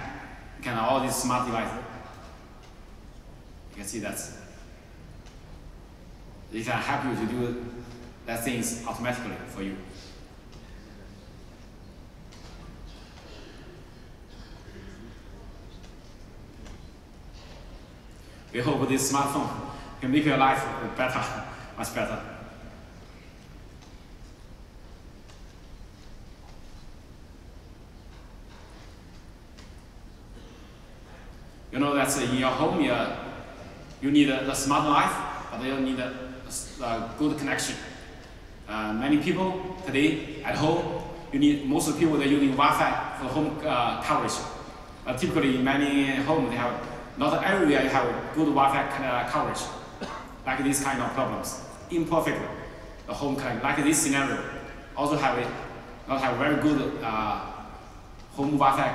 [SPEAKER 2] You can have all these smart devices. You can see that. They can help you to do that things automatically for you. We hope this smartphone can make your life better, much better. You know that in your home, you need a smart life, but you need a good connection. Many people today at home, most of the people they're using Wi-Fi for home coverage. Typically, in many homes, they have not everywhere you have good Wi-Fi coverage, like these kind of problems. Imperfect home connection, like this scenario, also not have very good home Wi-Fi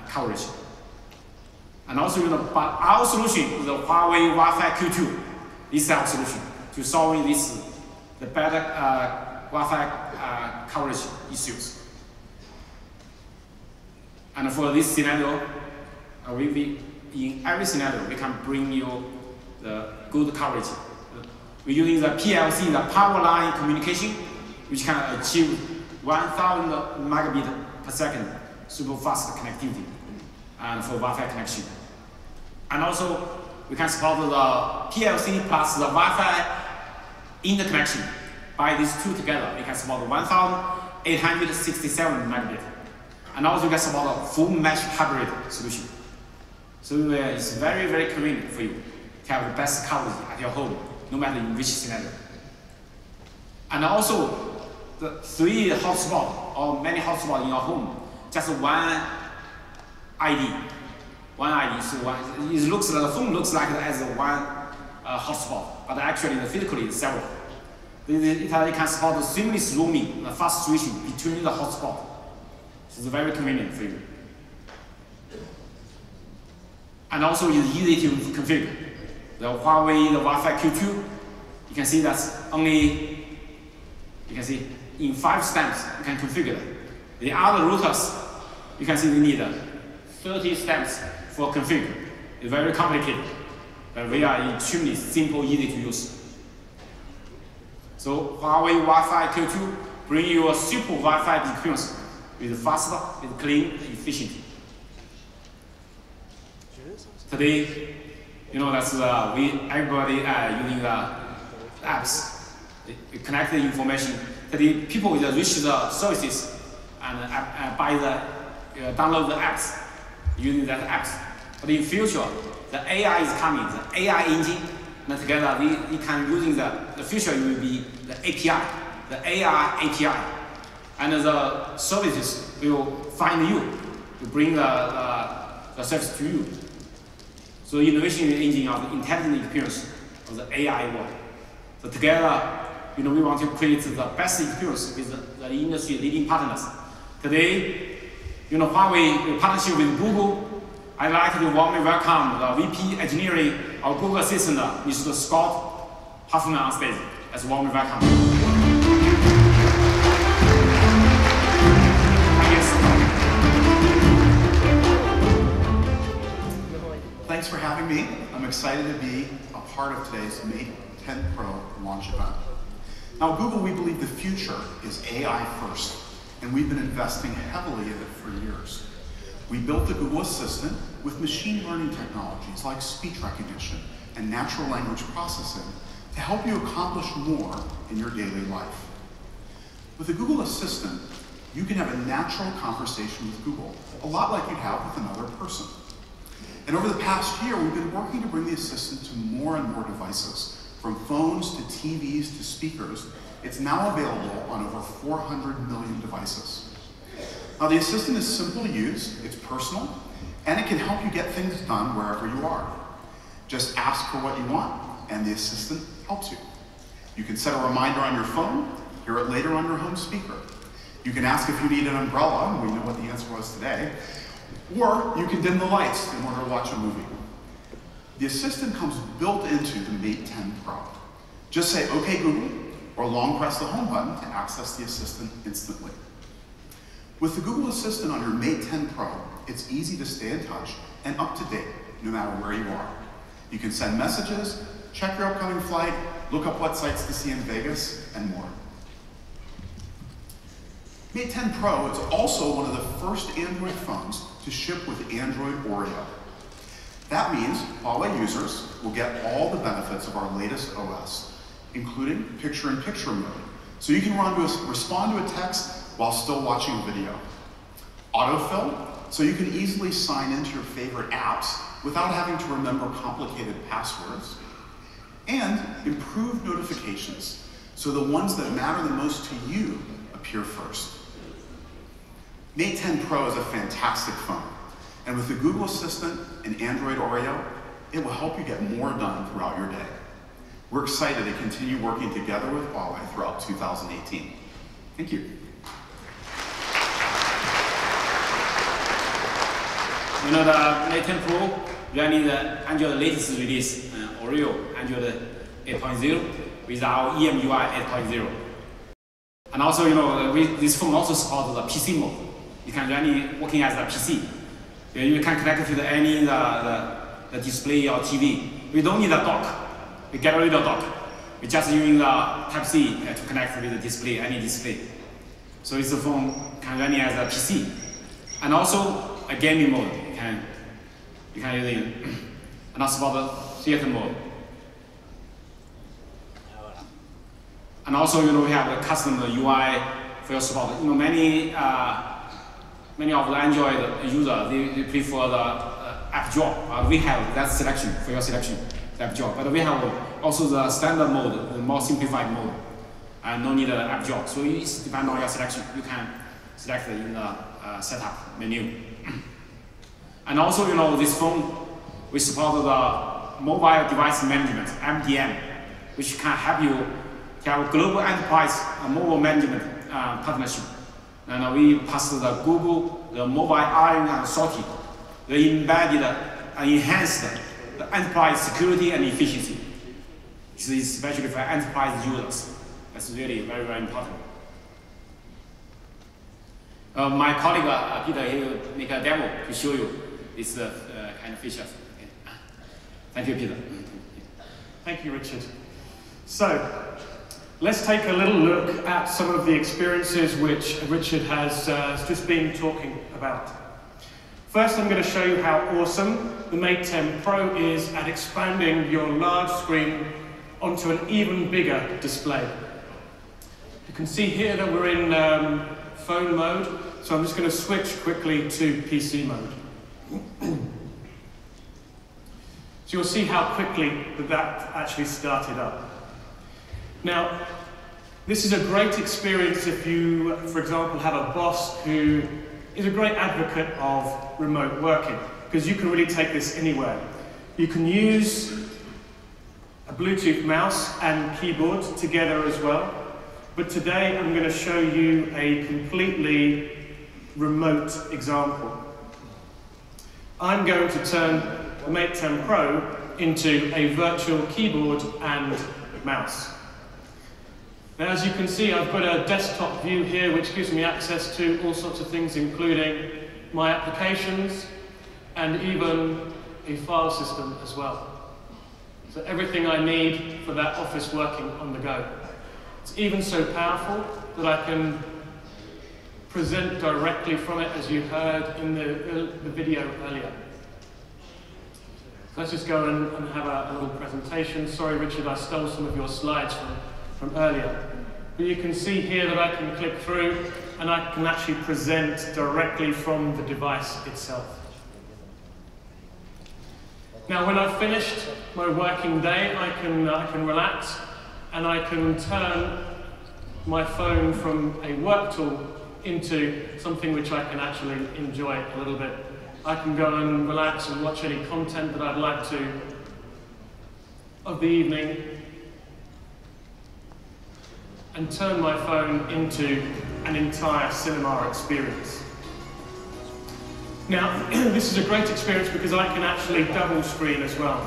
[SPEAKER 2] coverage. And also, but our solution is the Huawei Wi-Fi Q2. This is our solution to solving the better Wi-Fi coverage issues. And for this scenario, in every scenario, we can bring you the good coverage. We're using the PLC, the power line communication, which can achieve 1,000 megabit per second super fast connectivity and for Wi-Fi connection. And also, we can support the PLC plus the Wi-Fi interconnection. By these two together, we can support 1,867 megabit. And also, we can support a full mesh hybrid solution. So it's very, very convenient for you to have the best coverage at your home, no matter in which scenario. And also, the 3 hotspots or many hotspots in your home, just one ID. One ID, so it looks like the phone looks like as one hotspot, but actually physically it's several. It can support seamless roaming, fast switching between the hotspots. So it's very convenient for you. And also it's easy to configure. The Huawei, the Wi-Fi Q2, you can see that's only, you can see in 5 steps you can configure it. The other routers, you can see we need 30 steps for configure. It's very complicated. we are extremely simple, easy to use. So Huawei Wi-Fi Q2 bring you a super Wi-Fi experience with faster, with clean, efficient. Today, that's everybody using the apps. We connect the information. Today, people will reach the services and download the apps using that apps. But in future, the AI is coming, the AI engine, and together we can using the future will be the API, the AI API, and the services will find you to bring the service to you. So innovation engine of the intelligent experience of the AI world. So together, we want to create the best experience with the industry leading partners. Today, Huawei partnership with Google. I'd like to warmly welcome the VP Engineering of Google Assistant, Mr. Scott Huffman on stage. Let's warmly welcome.
[SPEAKER 4] Thanks for having me. I'm excited to be a part of today's Mate 10 Pro launch event. Now, at Google, we believe the future is AI first, and we've been investing heavily in it for years. We built the Google Assistant with machine learning technologies like speech recognition and natural language processing to help you accomplish more in your daily life. With the Google Assistant, you can have a natural conversation with Google, a lot like you'd have with another person. And over the past year, we've been working to bring the Assistant to more and more devices. From phones to TVs to speakers, it's now available on over 400 million devices. Now, the Assistant is simple to use, it's personal, and it can help you get things done wherever you are. Just ask for what you want, and the Assistant helps you. You can set a reminder on your phone, hear it later on your home speaker. You can ask if you need an umbrella, and we know what the answer was today, or you can dim the lights in order to watch a movie. The Assistant comes built into the Mate 10 Pro. Just say, "Okay, Google," or long press the home button to access the Assistant instantly. With the Google Assistant on your Mate 10 Pro, it's easy to stay in touch and up to date, no matter where you are. You can send messages, check your upcoming flight, look up what sights to see in Vegas, and more. Mate 10 Pro is also one of the first Android phones to ship with Android Oreo. That means Huawei users will get all the benefits of our latest OS, including picture-in-picture mode, so you can respond to a text while still watching a video. Autofill, so you can easily sign into your favorite apps without having to remember complicated passwords. And improved notifications, so the ones that matter the most to you appear first. Mate 10 Pro is a fantastic phone, and with the Google Assistant and Android Oreo, it will help you get more done throughout your day. We're excited to continue working together with Huawei throughout 2018. Thank you.
[SPEAKER 2] The Mate 10 Pro running the Android latest release, Oreo Android 8.0 with our EMUI 8.0. And also, this phone also supports the PC mode. You can run it working as a PC. You can connect it to any the display or TV. We don't need a dock. We get rid of dock. We just using the Type-C to connect with the display, any display. So this phone can run it as a PC. And also a gaming mode. You can use it. And also for the theater mode. And also, we have a custom UI for your support. Many of the Android users, they prefer the app drawer. We have that selection for your selection, the app drawer. But we have also the standard mode, the more simplified mode, and no need an app drawer. So it depends on your selection. You can select it in the setup menu. And also, this phone, we support the mobile device management, MDM, which can help you to have a global enterprise mobile management partnership. And we pass the Google, the mobile iron and sorting, the embedded and enhanced the enterprise security and efficiency. This is especially for enterprise users. That's really very, very important. My colleague Peter, he will make a demo to show you this kind of features. Okay. Thank you, Peter.
[SPEAKER 6] Thank you, Richard. So, let's take a little look at some of the experiences which Richard has just been talking about. First, I'm going to show you how awesome the Mate 10 Pro is at expanding your large screen onto an even bigger display. You can see here that we're in phone mode, so I'm just going to switch quickly to PC mode. So you'll see how quickly that actually started up. Now, this is a great experience if you, for example, have a boss who is a great advocate of remote working, because you can really take this anywhere. You can use a Bluetooth mouse and keyboard together as well, but today I'm going to show you a completely remote example. I'm going to turn the Mate 10 Pro into a virtual keyboard and mouse. Now, as you can see, I've got a desktop view here which gives me access to all sorts of things, including my applications and even a file system as well. So everything I need for that office working on the go. It's even so powerful that I can present directly from it, as you heard in the video earlier. So let's just go and have a little presentation. Sorry, Richard, I stole some of your slides from earlier. But you can see here that I can click through and I can actually present directly from the device itself. Now, when I've finished my working day, I can relax and I can turn my phone from a work tool into something which I can actually enjoy a little bit. I can go and relax and watch any content that I'd like to of the evening and turn my phone into an entire cinema experience. Now, this is a great experience because I can actually double screen as well.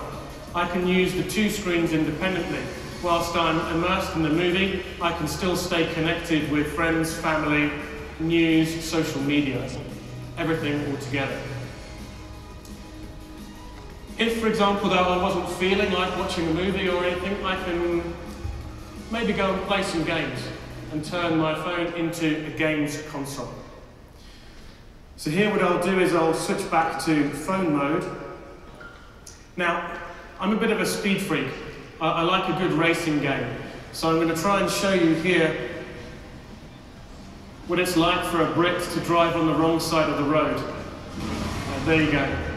[SPEAKER 6] I can use the two screens independently. Whilst I'm immersed in the movie, I can still stay connected with friends, family, news, social media, everything all together. If, for example, though, I wasn't feeling like watching a movie or anything, I can maybe go and play some games and turn my phone into a games console. So here what I'll do is I'll switch back to phone mode. Now, I'm a bit of a speed freak. I like a good racing game. So I'm going to try and show you here what it's like for a Brit to drive on the wrong side of the road. There you go.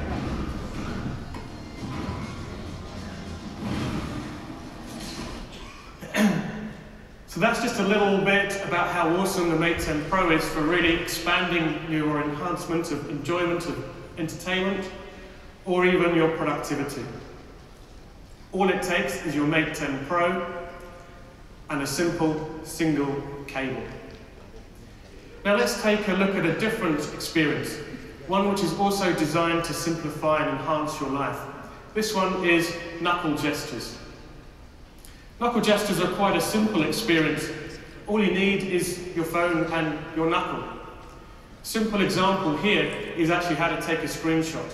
[SPEAKER 6] So that's just a little bit about how awesome the Mate 10 Pro is for really expanding your enhancement of enjoyment of entertainment or even your productivity. All it takes is your Mate 10 Pro and a simple single cable. Now let's take a look at a different experience, one which is also designed to simplify and enhance your life. This one is knuckle gestures. Knuckle gestures are quite a simple experience. All you need is your phone and your knuckle. Simple example here is actually how to take a screenshot.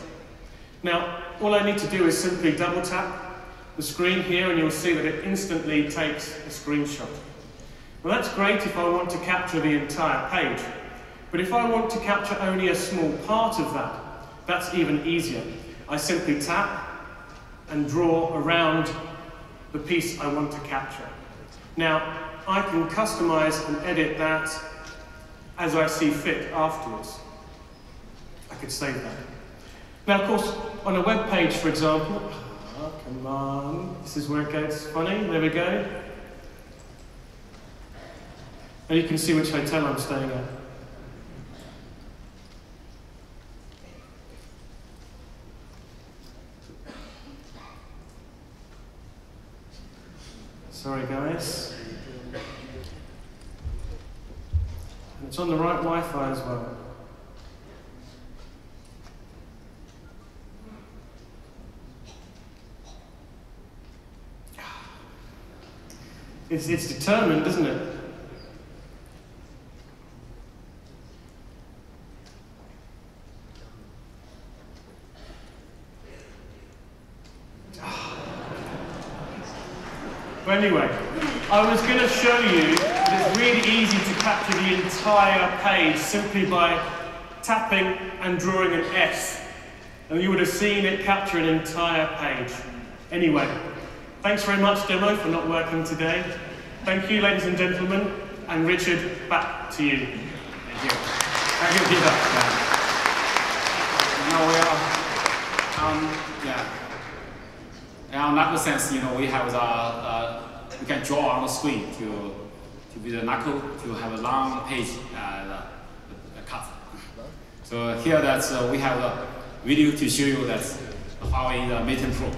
[SPEAKER 6] Now, all I need to do is simply double tap the screen here and you'll see that it instantly takes a screenshot. Well, that's great if I want to capture the entire page. But if I want to capture only a small part of that, that's even easier. I simply tap and draw around the piece I want to capture. Now, I can customize and edit that as I see fit afterwards. I could save that. Now, of course, on a web page, for example, oh, come on, this is where it gets funny, there we go. And you can see which hotel I'm staying at. Sorry guys. And it's on the right Wi-Fi as well. It's determined, isn't it? But anyway, I was going to show you that it's really easy to capture the entire page simply by tapping and drawing an S. And you would have seen it capture an entire page. Anyway, thanks very much, Demo, for not working today. Thank you, ladies and gentlemen. And Richard, back to you.
[SPEAKER 2] Thank you. Thank you, Peter. Now we are, in knuckle sense, we have we can draw on the screen with the knuckle to have a long page cut. So here we have a video to show you that Huawei Mate 10 Pro.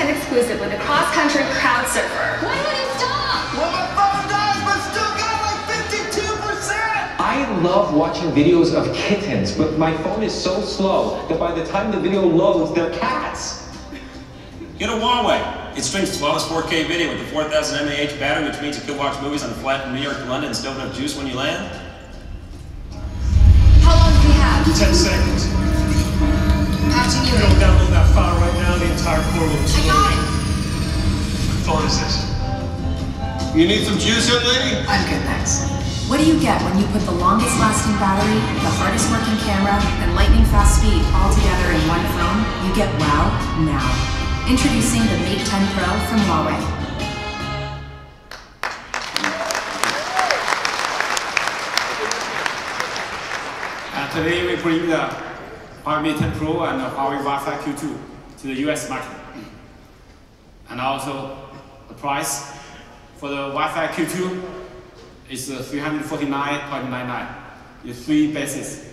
[SPEAKER 11] Exclusive with a cross-country crowd surfer. Why would it stop?
[SPEAKER 7] Well, my phone dies, but still got like 52%!
[SPEAKER 8] I love watching videos of kittens, but my phone is so slow that by the time the video loads, they're cats.
[SPEAKER 23] Get a Huawei. It streams flawless 4K video with the 4000 mAh battery, which means you can watch movies on a flight from New York to London and still have juice when you land.
[SPEAKER 22] How long do we have?
[SPEAKER 6] 10 seconds.
[SPEAKER 22] Patching you
[SPEAKER 6] Don't download that file right now, the entire core will
[SPEAKER 22] I got it.
[SPEAKER 6] What is this?
[SPEAKER 23] You need some juice, young lady?
[SPEAKER 24] I'm good, thanks. What do you get when you put the longest lasting battery, the hardest working camera, and lightning fast speed all together in one phone? You get wow now. Introducing the Mate 10 Pro from Huawei.
[SPEAKER 2] Today we bring the Huawei Mate 10 Pro and the Huawei Wi-Fi Q2 to the US market. And also the price for the Wi-Fi Q2 is $349.99. It's 3 bases.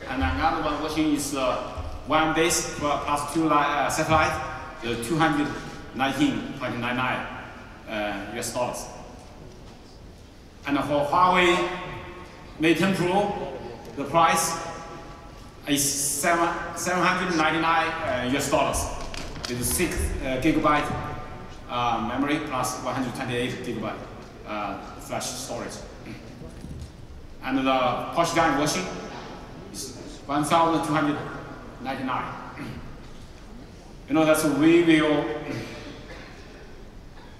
[SPEAKER 2] And another one watching is 1 base plus 2 satellite, the $219.99 US dollars. And for Huawei Mate 10 Pro, the price is $799 US dollars with 6 gigabyte memory plus 128 gigabyte flash storage. And the push down version is $1,299. That's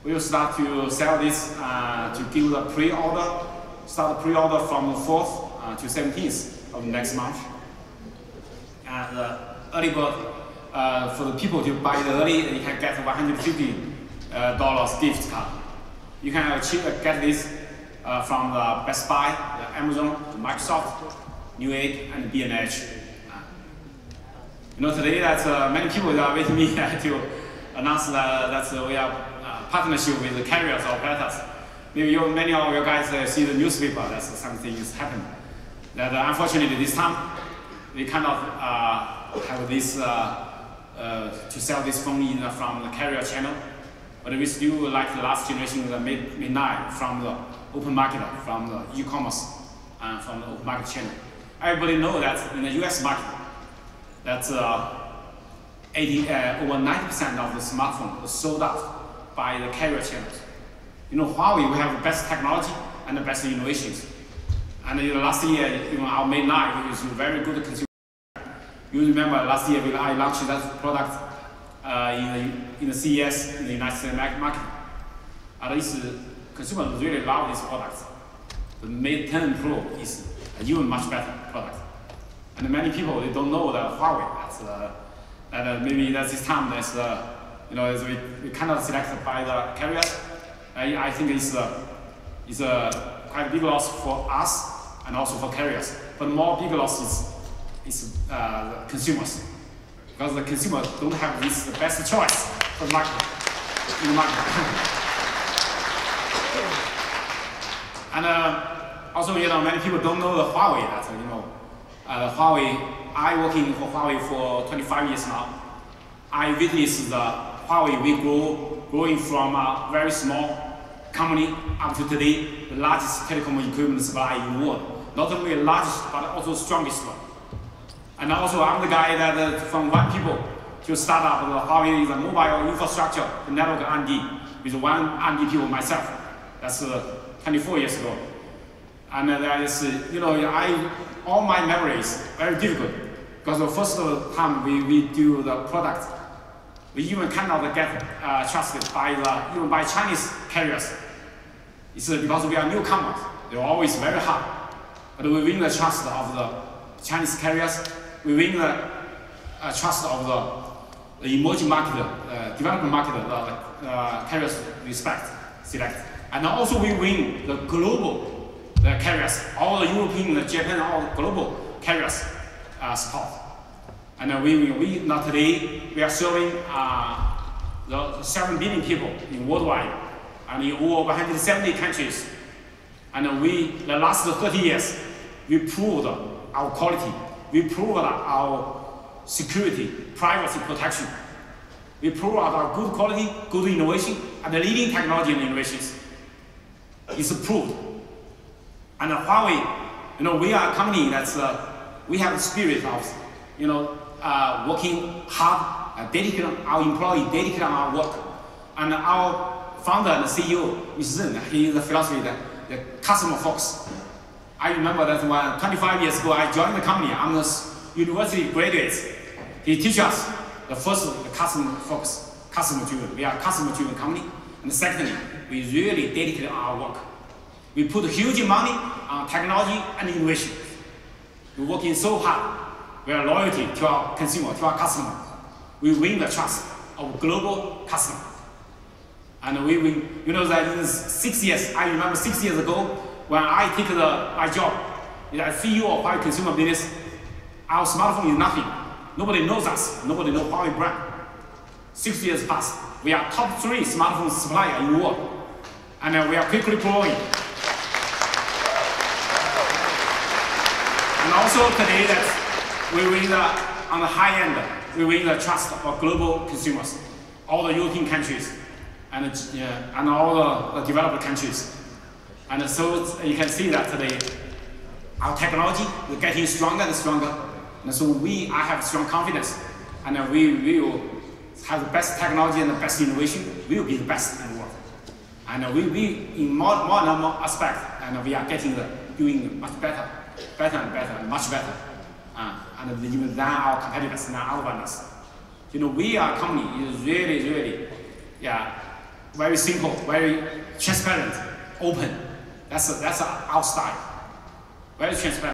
[SPEAKER 2] we will start to sell this to give the pre-order. Start the pre-order from the 4th to 17th of next month. And early bird for the people to buy it early, you can get $150 gift card. You can get this from the Best Buy, the Amazon, Microsoft, Newegg, and B&H. Today that many people are waiting me to announce that we have partnership with the carriers or operators. Maybe many of you guys see the newspaper that something is happening. That unfortunately this time we cannot have this to sell this phone from the carrier channel, but we still like the last generation, the Mate 9 from the open market, from the e-commerce, from the open market channel. Everybody knows that in the US market, that's over 90% of the smartphone is sold out by the carrier channels. Huawei, we have the best technology and the best innovations. And last year, our Mate 9 is a very good consumer. You remember last year I launched that product in the CES in the United States market. And consumers really love this product. The Mate 10 Pro is an even much better product. And many people, they don't know that Huawei. Maybe that's this time we cannot select by the carriers. I think it's a quite big loss for us and also for carriers. But more big loss is consumers, because the consumers don't have this best choice for the market, in the market. And also, many people don't know the Huawei. Huawei, I working for Huawei for 25 years now. I witnessed the Huawei we growing from a very small company up to today, the largest telecom equipment supplier in the world. Not only the largest, but also strongest one. And also I'm the guy that from one people to start up the Huawei the mobile infrastructure, the network R&D, with one R&D people myself. That's 24 years ago. And that is, all my memories very difficult because the first time we do the product, we even cannot get trusted even by Chinese carriers. It's because we are newcomers. They're always very hard. But we win the trust of the Chinese carriers. We win the trust of the emerging market, developing market, carriers select. And also we win the global carriers, all the European, the Japan, all the global carriers support. And we not today, we are serving the 7 billion people in worldwide and in over 170 countries. And the last 30 years, we proved our quality. We proved our security, privacy protection. We proved our good quality, good innovation, and the leading technology and innovations. It's proved. And Huawei, we are a company that's, we have a spirit of, working hard, dedicated, our employee dedicated on our work. And our founder and CEO, Mr. Zheng, he is the philosophy that the customer focus. I remember that when 25 years ago I joined the company, I'm a university graduate. He teaches us the first, the customer focus, customer driven. We are a customer driven company. And secondly, we really dedicated our work. We put huge money on technology and innovation. We're working so hard. We are loyalty to our consumer, to our customer. We win the trust of global customer. And we win, that in 6 years, I remember 6 years ago, when I take my job as CEO of Huawei consumer business, our smartphone is nothing. Nobody knows us. Nobody knows Huawei brand. 6 years passed. We are top 3 smartphone supplier in the world. And we are quickly growing. And also today that we win on the high end, we win the trust of global consumers, all the European countries, and all the developed countries. And so you can see that today, our technology is getting stronger and stronger. And so I have strong confidence, and we will have the best technology and the best innovation. We will be the best in the world. And we in more and more aspects, and we are doing much better and much better. And even than our competitors, than our vendors. We are a company is really, very simple, very transparent, open. That's our style. Very transparent.